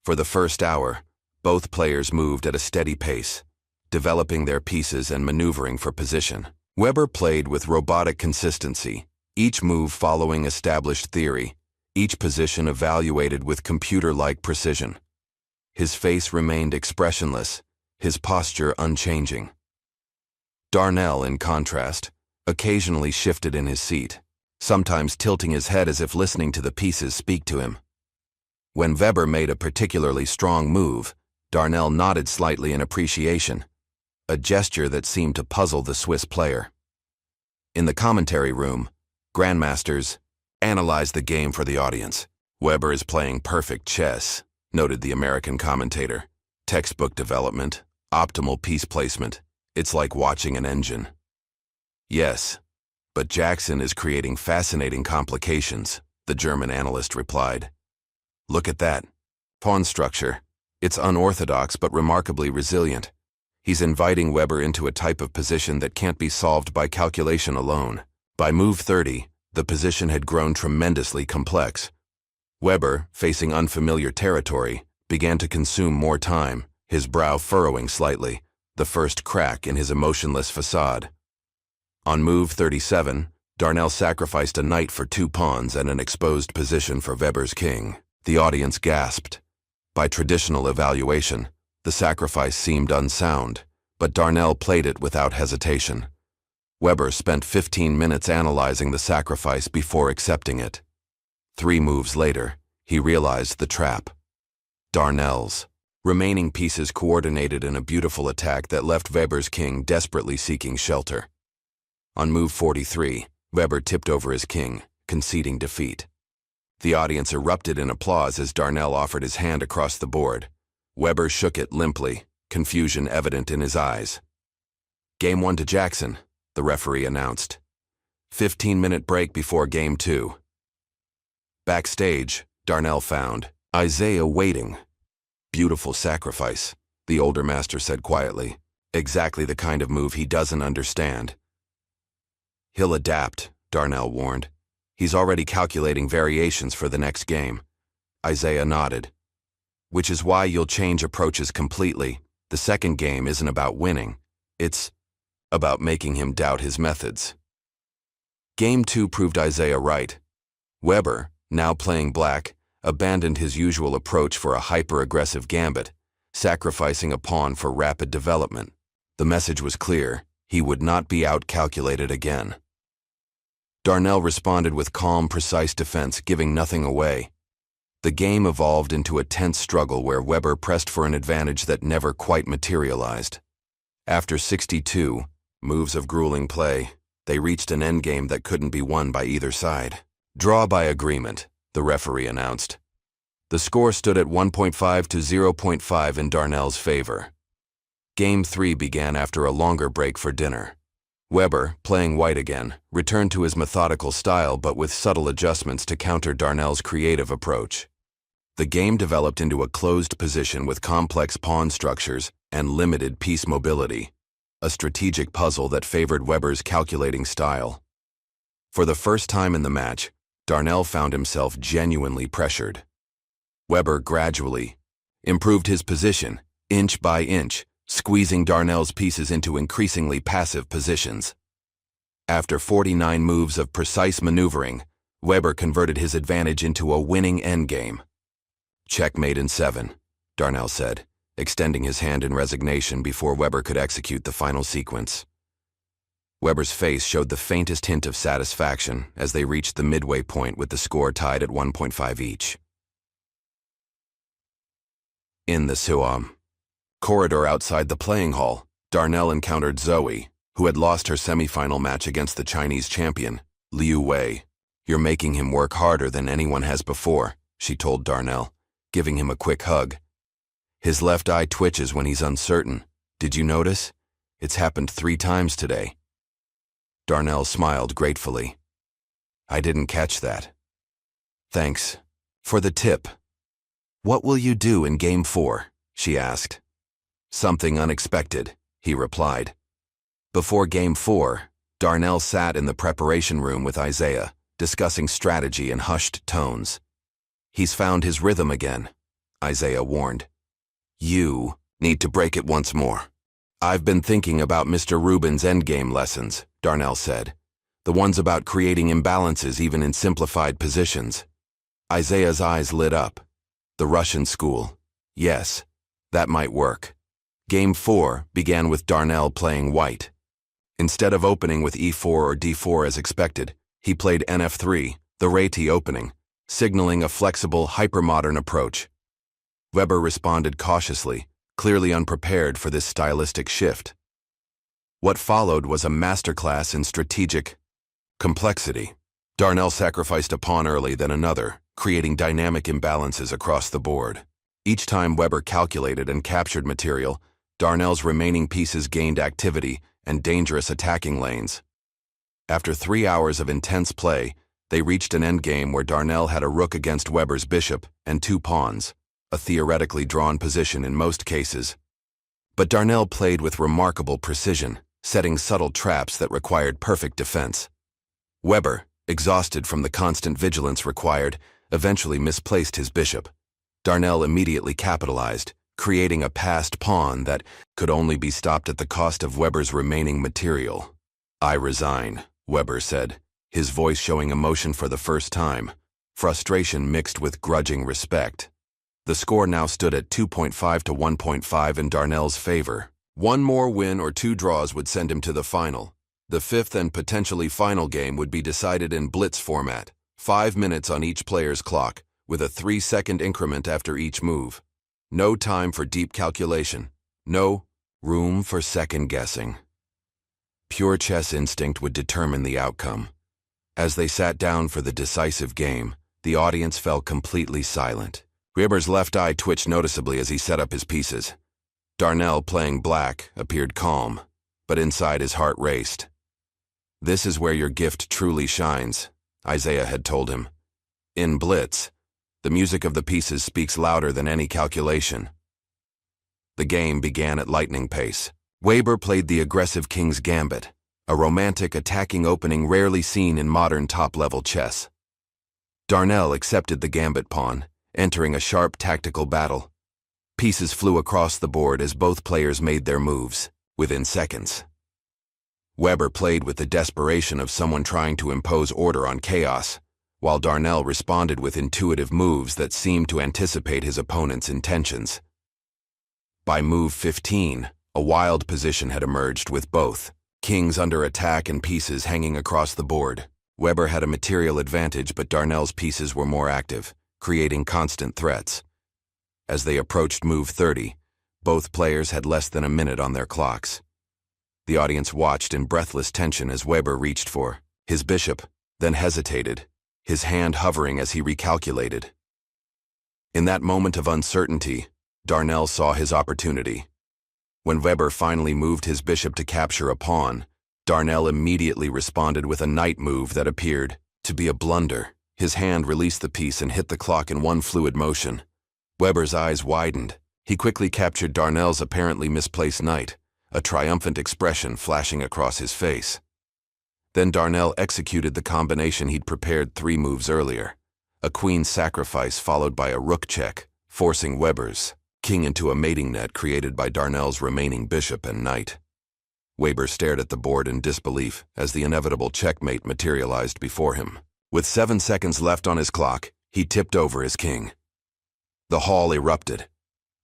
For the first hour, both players moved at a steady pace, developing their pieces and maneuvering for position. Weber played with robotic consistency, each move following established theory, each position evaluated with computer-like precision. His face remained expressionless, his posture unchanging. Darnell, in contrast, occasionally shifted in his seat, sometimes tilting his head as if listening to the pieces speak to him. When Weber made a particularly strong move, Darnell nodded slightly in appreciation, a gesture that seemed to puzzle the Swiss player. In the commentary room, grandmasters analyzed the game for the audience. "Weber is playing perfect chess," noted the American commentator. "Textbook development, optimal piece placement. It's like watching an engine." "Yes, but Jackson is creating fascinating complications," the German analyst replied. "Look at that. Pawn structure. It's unorthodox but remarkably resilient. He's inviting Weber into a type of position that can't be solved by calculation alone." By move 30, the position had grown tremendously complex. Weber, facing unfamiliar territory, began to consume more time, his brow furrowing slightly, the first crack in his emotionless facade. On move 37, Darnell sacrificed a knight for 2 pawns and an exposed position for Weber's king. The audience gasped. By traditional evaluation, the sacrifice seemed unsound, but Darnell played it without hesitation. Weber spent 15 minutes analyzing the sacrifice before accepting it. 3 moves later, he realized the trap. Darnell's remaining pieces coordinated in a beautiful attack that left Weber's king desperately seeking shelter. On move 43, Weber tipped over his king, conceding defeat. The audience erupted in applause as Darnell offered his hand across the board. Weber shook it limply, confusion evident in his eyes. "Game 1 to Jackson," the referee announced. 15-minute break before Game 2. Backstage, Darnell found Isaiah waiting. "Beautiful sacrifice," the older master said quietly. "Exactly the kind of move he doesn't understand." "He'll adapt," Darnell warned. "He's already calculating variations for the next game." Isaiah nodded. "Which is why you'll change approaches completely. The second game isn't about winning. It's about making him doubt his methods." Game 2 proved Isaiah right. Weber, now playing black, abandoned his usual approach for a hyper-aggressive gambit, sacrificing a pawn for rapid development. The message was clear: he would not be out-calculated again. Darnell responded with calm, precise defense, giving nothing away. The game evolved into a tense struggle where Weber pressed for an advantage that never quite materialized. After 62 moves of grueling play, they reached an endgame that couldn't be won by either side. "Draw by agreement," the referee announced. The score stood at 1.5 to 0.5 in Darnell's favor. Game 3 began after a longer break for dinner. Weber, playing white again, returned to his methodical style but with subtle adjustments to counter Darnell's creative approach. The game developed into a closed position with complex pawn structures and limited piece mobility, a strategic puzzle that favored Weber's calculating style. For the first time in the match, Darnell found himself genuinely pressured. Weber gradually improved his position, inch by inch, squeezing Darnell's pieces into increasingly passive positions. After 49 moves of precise maneuvering, Weber converted his advantage into a winning endgame. "Checkmate in 7, Darnell said, extending his hand in resignation before Weber could execute the final sequence. Weber's face showed the faintest hint of satisfaction as they reached the midway point with the score tied at 1.5 each. In the corridor outside the playing hall, Darnell encountered Zoe, who had lost her semifinal match against the Chinese champion, Liu Wei. "You're making him work harder than anyone has before," she told Darnell, giving him a quick hug. "His left eye twitches when he's uncertain. Did you notice? It's happened 3 times today." Darnell smiled gratefully. "I didn't catch that." "Thanks for the tip." "What will you do in Game 4? She asked. "Something unexpected," he replied. Before Game 4, Darnell sat in the preparation room with Isaiah, discussing strategy in hushed tones. "He's found his rhythm again," Isaiah warned. "You need to break it once more." "I've been thinking about Mr. Rubin's endgame lessons," Darnell said. "The ones about creating imbalances even in simplified positions." Isaiah's eyes lit up. "The Russian school. Yes, that might work." Game 4 began with Darnell playing white. Instead of opening with E4 or D4 as expected, he played NF3, the Réti opening, signaling a flexible, hypermodern approach. Weber responded cautiously, clearly unprepared for this stylistic shift. What followed was a masterclass in strategic complexity. Darnell sacrificed a pawn early, then another, creating dynamic imbalances across the board. Each time Weber calculated and captured material, Darnell's remaining pieces gained activity and dangerous attacking lanes. After 3 hours of intense play, they reached an endgame where Darnell had a rook against Weber's bishop and 2 pawns, a theoretically drawn position in most cases. But Darnell played with remarkable precision, setting subtle traps that required perfect defense. Weber, exhausted from the constant vigilance required, eventually misplaced his bishop. Darnell immediately capitalized, creating a passed pawn that could only be stopped at the cost of Weber's remaining material. "I resign," Weber said, his voice showing emotion for the first time, frustration mixed with grudging respect. The score now stood at 2.5 to 1.5 in Darnell's favor. One more win or 2 draws would send him to the final. The 5th and potentially final game would be decided in blitz format, 5 minutes on each player's clock, with a 3-second increment after each move. No time for deep calculation. No room for second guessing. Pure chess instinct would determine the outcome. As they sat down for the decisive game, the audience fell completely silent. Weber's left eye twitched noticeably as he set up his pieces. Darnell, playing black, appeared calm, but inside his heart raced. "This is where your gift truly shines," Isaiah had told him. "In blitz, the music of the pieces speaks louder than any calculation." The game began at lightning pace. Weber played the aggressive King's Gambit, a romantic attacking opening rarely seen in modern top-level chess. Darnell accepted the Gambit pawn, entering a sharp tactical battle. Pieces flew across the board as both players made their moves, within seconds. Weber played with the desperation of someone trying to impose order on chaos, while Darnell responded with intuitive moves that seemed to anticipate his opponent's intentions. By move 15, a wild position had emerged with both kings under attack and pieces hanging across the board. Weber had a material advantage, but Darnell's pieces were more active, creating constant threats. As they approached move 30, both players had less than a minute on their clocks. The audience watched in breathless tension as Weber reached for his bishop, then hesitated, his hand hovering as he recalculated. In that moment of uncertainty, Darnell saw his opportunity. When Weber finally moved his bishop to capture a pawn, Darnell immediately responded with a knight move that appeared to be a blunder. His hand released the piece and hit the clock in one fluid motion. Weber's eyes widened. He quickly captured Darnell's apparently misplaced knight, a triumphant expression flashing across his face. Then Darnell executed the combination he'd prepared 3 moves earlier, a queen sacrifice followed by a rook check, forcing Weber's king into a mating net created by Darnell's remaining bishop and knight. Weber stared at the board in disbelief as the inevitable checkmate materialized before him. With 7 seconds left on his clock, he tipped over his king. The hall erupted.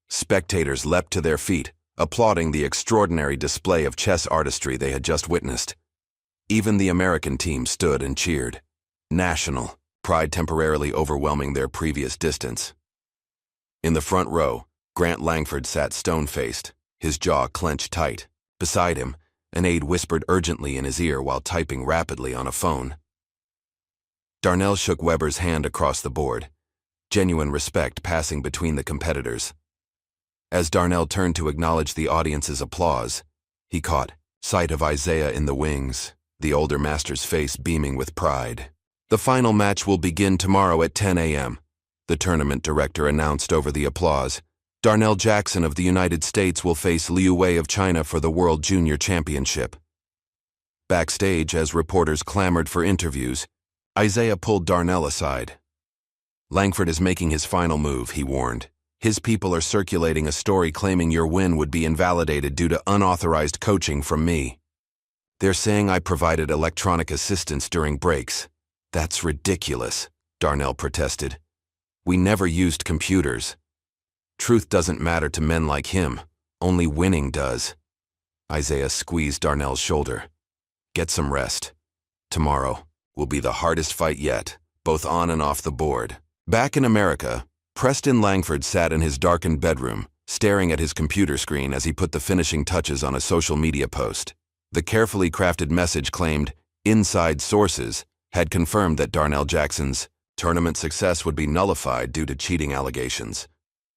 Spectators leapt to their feet, applauding the extraordinary display of chess artistry they had just witnessed. Even the American team stood and cheered. National, pride temporarily overwhelming their previous distance. In the front row, Grant Langford sat stone-faced, his jaw clenched tight. Beside him, an aide whispered urgently in his ear while typing rapidly on a phone. Darnell shook Weber's hand across the board, genuine respect passing between the competitors. As Darnell turned to acknowledge the audience's applause, he caught sight of Isaiah in the wings, the older master's face beaming with pride. "The final match will begin tomorrow at 10 a.m., the tournament director announced over the applause. Darnell Jackson of the United States will face Liu Wei of China for the World Junior Championship. Backstage, as reporters clamored for interviews, Isaiah pulled Darnell aside. "Langford is making his final move," he warned. "His people are circulating a story claiming your win would be invalidated due to unauthorized coaching from me. They're saying I provided electronic assistance during breaks. That's ridiculous," Darnell protested. "We never used computers. Truth doesn't matter to men like him. Only winning does." Isaiah squeezed Darnell's shoulder. "Get some rest. Tomorrow will be the hardest fight yet, both on and off the board." Back in America, Preston Langford sat in his darkened bedroom, staring at his computer screen as he put the finishing touches on a social media post. The carefully crafted message claimed, "Inside sources," had confirmed that Darnell Jackson's tournament success would be nullified due to cheating allegations.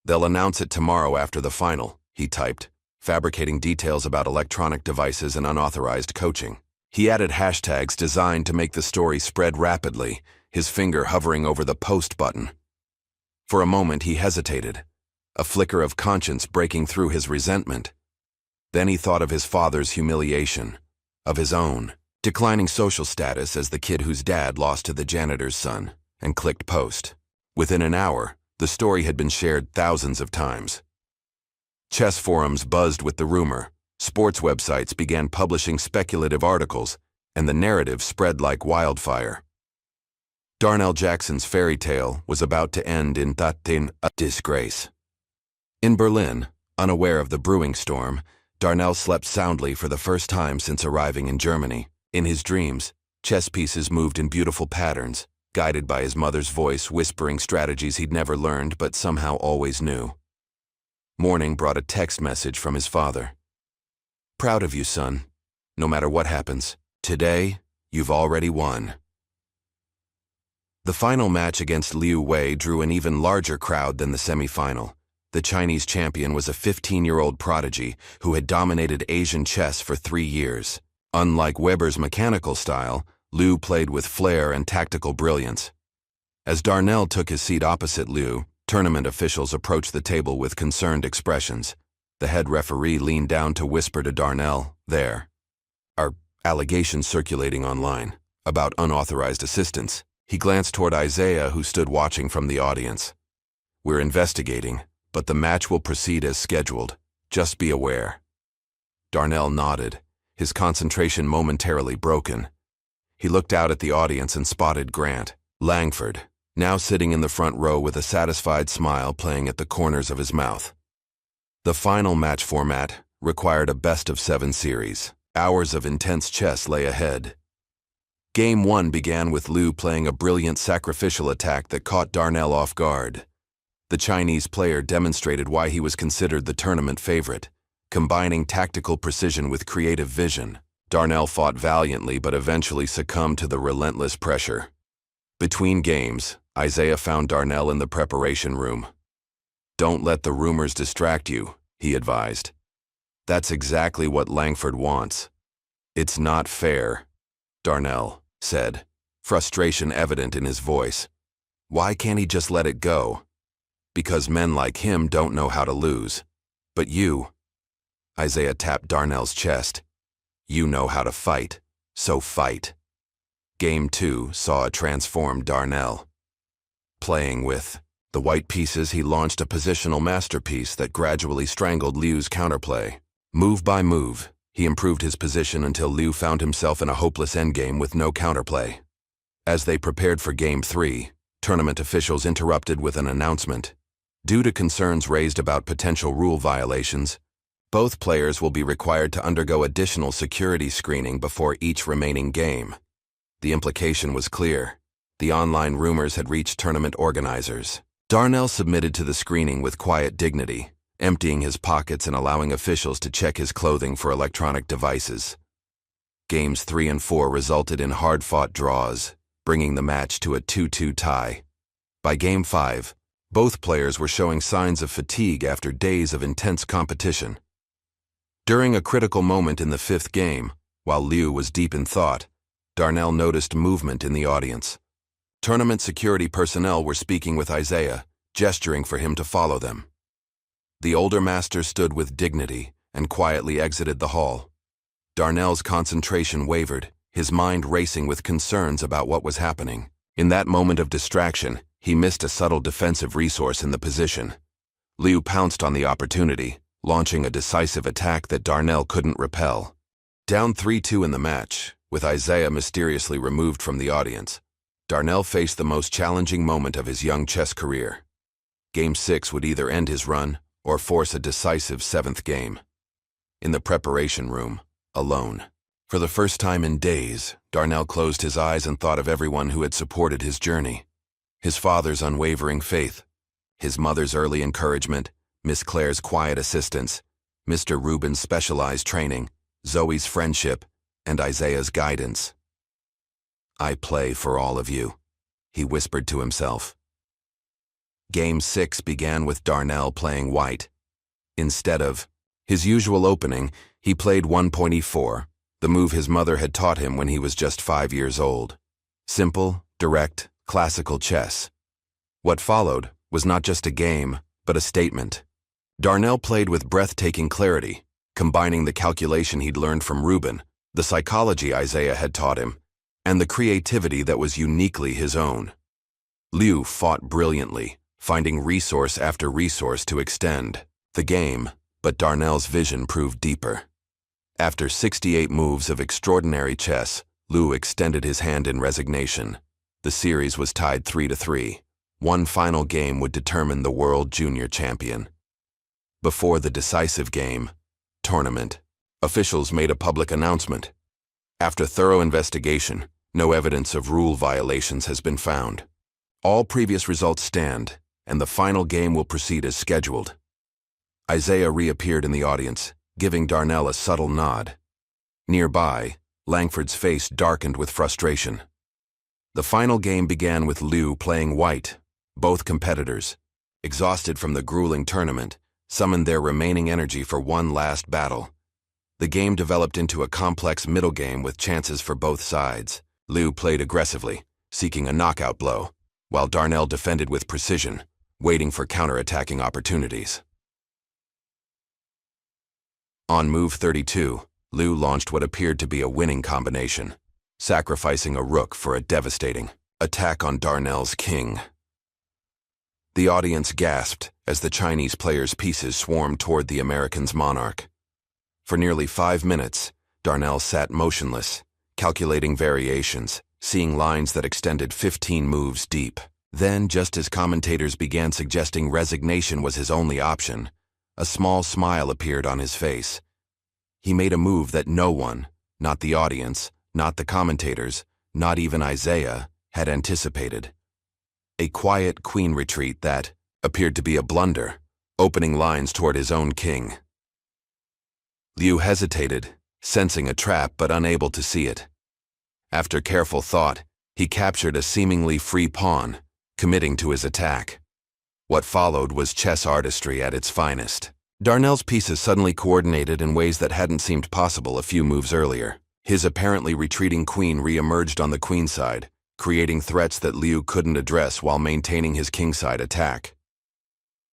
"They'll announce it tomorrow after the final," he typed, fabricating details about electronic devices and unauthorized coaching. He added hashtags designed to make the story spread rapidly, his finger hovering over the post button. For a moment he hesitated, a flicker of conscience breaking through his resentment. Then he thought of his father's humiliation, of his own, declining social status as the kid whose dad lost to the janitor's son, and clicked post. Within an hour, the story had been shared thousands of times. Chess forums buzzed with the rumor, sports websites began publishing speculative articles, and the narrative spread like wildfire. Darnell Jackson's fairy tale was about to end in a disgrace. In Berlin, unaware of the brewing storm, Darnell slept soundly for the first time since arriving in Germany. In his dreams, chess pieces moved in beautiful patterns, guided by his mother's voice whispering strategies he'd never learned but somehow always knew. Morning brought a text message from his father. "Proud of you, son. No matter what happens, today, you've already won." The final match against Liu Wei drew an even larger crowd than the semifinal. The Chinese champion was a 15-year-old prodigy who had dominated Asian chess for 3 years. Unlike Weber's mechanical style, Liu played with flair and tactical brilliance. As Darnell took his seat opposite Liu, tournament officials approached the table with concerned expressions. The head referee leaned down to whisper to Darnell, "There are allegations circulating online about unauthorized assistance." He glanced toward Isaiah, who stood watching from the audience. "We're investigating, but the match will proceed as scheduled. Just be aware." Darnell nodded, his concentration momentarily broken. He looked out at the audience and spotted Grant Langford, now sitting in the front row with a satisfied smile playing at the corners of his mouth. The final match format required a best-of-7 series. Hours of intense chess lay ahead. Game 1 began with Liu playing a brilliant sacrificial attack that caught Darnell off guard. The Chinese player demonstrated why he was considered the tournament favorite, combining tactical precision with creative vision. Darnell fought valiantly but eventually succumbed to the relentless pressure. Between games, Isaiah found Darnell in the preparation room. "Don't let the rumors distract you," he advised. "That's exactly what Langford wants." "It's not fair," Darnell said, frustration evident in his voice. "Why can't he just let it go?" "Because men like him don't know how to lose. But you," Isaiah tapped Darnell's chest, "you know how to fight, so fight." Game 2 saw a transformed Darnell. Playing with the white pieces, he launched a positional masterpiece that gradually strangled Liu's counterplay. Move by move, he improved his position until Liu found himself in a hopeless endgame with no counterplay. As they prepared for Game 3, tournament officials interrupted with an announcement. Due to concerns raised about potential rule violations, Both players will be required to undergo additional security screening before each remaining game. The implication was clear. The online rumors had reached tournament organizers. Darnell submitted to the screening with quiet dignity, emptying his pockets and allowing officials to check his clothing for electronic devices. Games 3 and 4 resulted in hard-fought draws, bringing the match to a 2-2 tie. By Game 5, both players were showing signs of fatigue after days of intense competition. During a critical moment in the fifth game, while Liu was deep in thought, Darnell noticed movement in the audience. Tournament security personnel were speaking with Isaiah, gesturing for him to follow them. The older master stood with dignity and quietly exited the hall. Darnell's concentration wavered, his mind racing with concerns about what was happening. In that moment of distraction, he missed a subtle defensive resource in the position. Liu pounced on the opportunity, launching a decisive attack that Darnell couldn't repel. Down 3-2 in the match, with Isaiah mysteriously removed from the audience, Darnell faced the most challenging moment of his young chess career. Game 6 would either end his run or force a decisive seventh game. In the preparation room, alone. For the first time in days, Darnell closed his eyes and thought of everyone who had supported his journey. His father's unwavering faith, his mother's early encouragement, Miss Claire's quiet assistance, Mr. Rubin's specialized training, Zoe's friendship, and Isaiah's guidance. "I play for all of you," he whispered to himself. Game 6 began with Darnell playing white. Instead of his usual opening, he played e4, the move his mother had taught him when he was just 5 years old. Simple, direct, classical chess. What followed was not just a game, but a statement. Darnell played with breathtaking clarity, combining the calculation he'd learned from Rubin, the psychology Isaiah had taught him, and the creativity that was uniquely his own. Liu fought brilliantly, finding resource after resource to extend the game, but Darnell's vision proved deeper. After 68 moves of extraordinary chess, Liu extended his hand in resignation. The series was tied 3-3. One final game would determine the world junior champion. Before the decisive game, tournament, officials made a public announcement. After thorough investigation, no evidence of rule violations has been found. All previous results stand, and the final game will proceed as scheduled. Isaiah reappeared in the audience, giving Darnell a subtle nod. Nearby, Langford's face darkened with frustration. The final game began with Liu playing white. Both competitors, exhausted from the grueling tournament, summoned their remaining energy for one last battle. The game developed into a complex middle game with chances for both sides. Liu played aggressively, seeking a knockout blow, while Darnell defended with precision, waiting for counterattacking opportunities. On move 32, Liu launched what appeared to be a winning combination, sacrificing a rook for a devastating attack on Darnell's king. The audience gasped as the Chinese player's pieces swarmed toward the American's monarch. For nearly 5 minutes, Darnell sat motionless, calculating variations, seeing lines that extended 15 moves deep. Then, just as commentators began suggesting resignation was his only option, a small smile appeared on his face. He made a move that no one, not the audience, not the commentators, not even Isaiah, had anticipated. A quiet queen retreat that appeared to be a blunder, opening lines toward his own king. Liu hesitated, sensing a trap but unable to see it. After careful thought, he captured a seemingly free pawn, committing to his attack. What followed was chess artistry at its finest. Darnell's pieces suddenly coordinated in ways that hadn't seemed possible a few moves earlier. His apparently retreating queen re-emerged on the queenside, creating threats that Liu couldn't address while maintaining his kingside attack.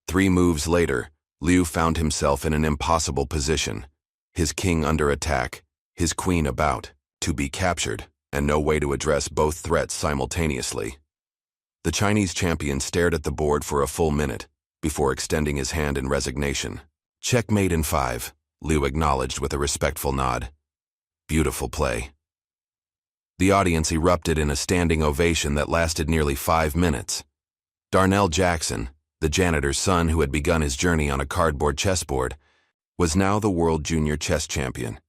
3 moves later, Liu found himself in an impossible position. His king under attack, his queen about to be captured, and no way to address both threats simultaneously. The Chinese champion stared at the board for a full minute, before extending his hand in resignation. "Checkmate in 5, Liu acknowledged with a respectful nod. "Beautiful play." The audience erupted in a standing ovation that lasted nearly 5 minutes. Darnell Jackson, the janitor's son who had begun his journey on a cardboard chessboard, was now the world junior chess champion.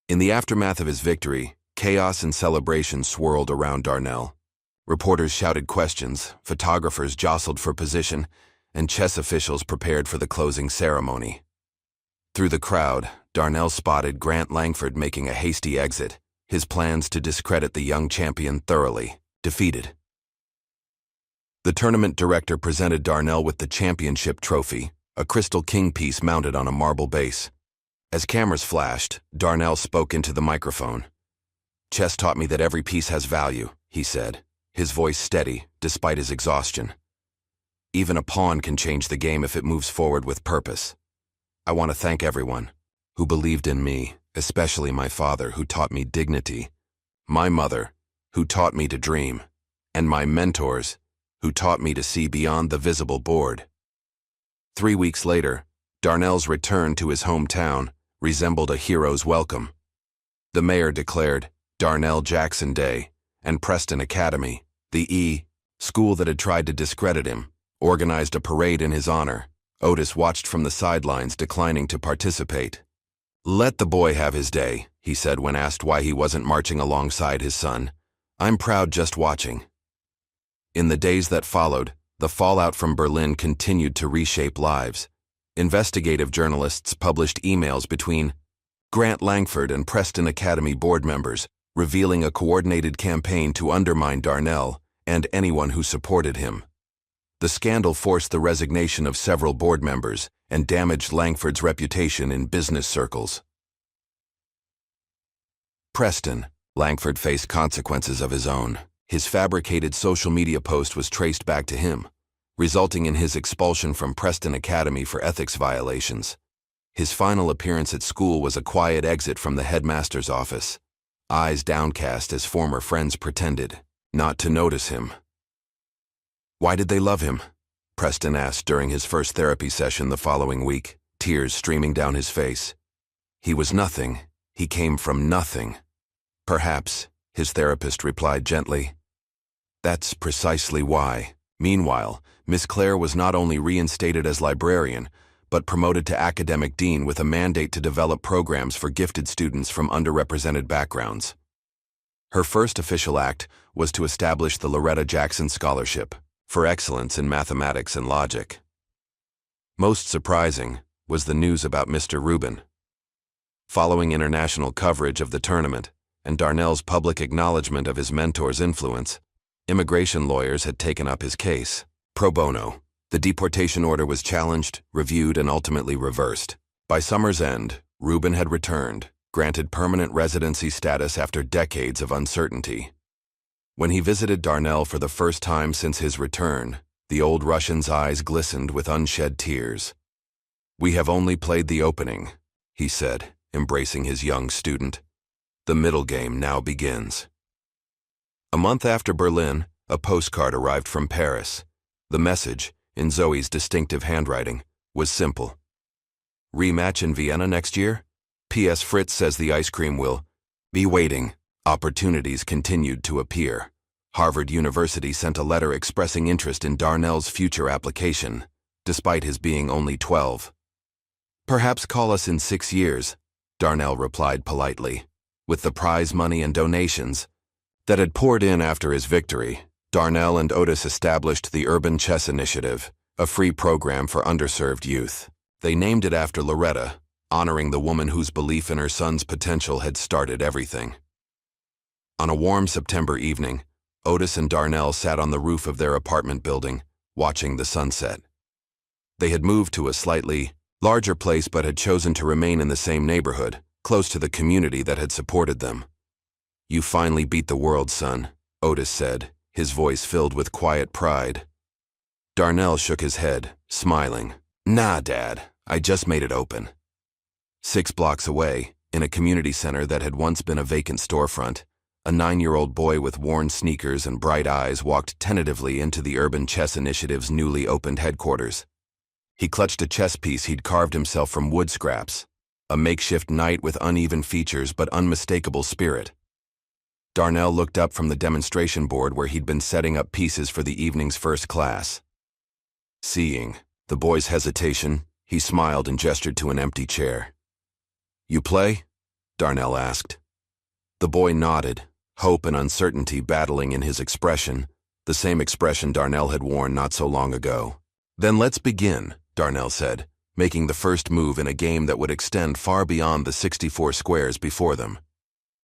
In the aftermath of his victory, chaos and celebration swirled around Darnell. Reporters shouted questions, photographers jostled for position, and chess officials prepared for the closing ceremony. Through the crowd, Darnell spotted Grant Langford making a hasty exit, his plans to discredit the young champion thoroughly defeated. The tournament director presented Darnell with the championship trophy, a crystal king piece mounted on a marble base. As cameras flashed, Darnell spoke into the microphone. "Chess taught me that every piece has value," he said, his voice steady despite his exhaustion. "Even a pawn can change the game if it moves forward with purpose. I want to thank everyone who believed in me, especially my father, who taught me dignity, my mother, who taught me to dream, and my mentors, who taught me to see beyond the visible board." 3 weeks later, Darnell's return to his hometown resembled a hero's welcome. The mayor declared Darnell Jackson Day, and Preston Academy, the school that had tried to discredit him, organized a parade in his honor. Otis watched from the sidelines, declining to participate. "Let the boy have his day," he said when asked why he wasn't marching alongside his son. "I'm proud just watching." In the days that followed, the fallout from Berlin continued to reshape lives. Investigative journalists published emails between Grant Langford and Preston Academy board members, revealing a coordinated campaign to undermine Darnell and anyone who supported him. The scandal forced the resignation of several board members and damaged Langford's reputation in business circles. Preston. Langford faced consequences of his own. His fabricated social media post was traced back to him, resulting in his expulsion from Preston Academy for ethics violations. His final appearance at school was a quiet exit from the headmaster's office, eyes downcast as former friends pretended not to notice him. "Why did they love him?" Preston asked during his first therapy session the following week, tears streaming down his face. "He was nothing. He came from nothing." "Perhaps," his therapist replied gently. "That's precisely why." Meanwhile, Miss Clare was not only reinstated as librarian, but promoted to academic dean with a mandate to develop programs for gifted students from underrepresented backgrounds. Her first official act was to establish the Loretta Jackson Scholarship for excellence in mathematics and logic. Most surprising was the news about Mr. Rubin. Following international coverage of the tournament and Darnell's public acknowledgement of his mentor's influence, immigration lawyers had taken up his case. Pro bono, the deportation order was challenged, reviewed, and ultimately reversed. By summer's end, Rubin had returned, granted permanent residency status after decades of uncertainty. When he visited Darnell for the first time since his return, the old Russian's eyes glistened with unshed tears. "We have only played the opening," he said, embracing his young student. "The middle game now begins." A month after Berlin, a postcard arrived from Paris. The message, in Zoe's distinctive handwriting, was simple. "Rematch in Vienna next year? P.S. Fritz says the ice cream will be waiting." Opportunities continued to appear. Harvard University sent a letter expressing interest in Darnell's future application, despite his being only 12. "Perhaps call us in 6 years," Darnell replied politely. With the prize money and donations that had poured in after his victory, Darnell and Otis established the Urban Chess Initiative, a free program for underserved youth. They named it after Loretta, honoring the woman whose belief in her son's potential had started everything. On a warm September evening, Otis and Darnell sat on the roof of their apartment building, watching the sunset. They had moved to a slightly larger place but had chosen to remain in the same neighborhood, close to the community that had supported them. "You finally beat the world, son," Otis said, his voice filled with quiet pride. Darnell shook his head, smiling. "Nah, Dad, I just made it open." 6 blocks away, in a community center that had once been a vacant storefront, a 9-year-old boy with worn sneakers and bright eyes walked tentatively into the Urban Chess Initiative's newly opened headquarters. He clutched a chess piece he'd carved himself from wood scraps, a makeshift knight with uneven features but unmistakable spirit. Darnell looked up from the demonstration board where he'd been setting up pieces for the evening's first class. Seeing the boy's hesitation, He smiled and gestured to an empty chair. "You play?" Darnell asked. The boy nodded, hope and uncertainty battling in his expression, the same expression Darnell had worn not so long ago. "Then let's begin," Darnell said, making the first move in a game that would extend far beyond the 64 squares before them.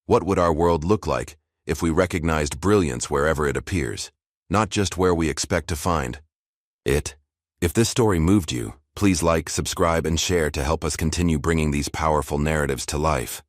What would our world look like if we recognized brilliance wherever it appears, not just where we expect to find it? If this story moved you, please like, subscribe, and share to help us continue bringing these powerful narratives to life.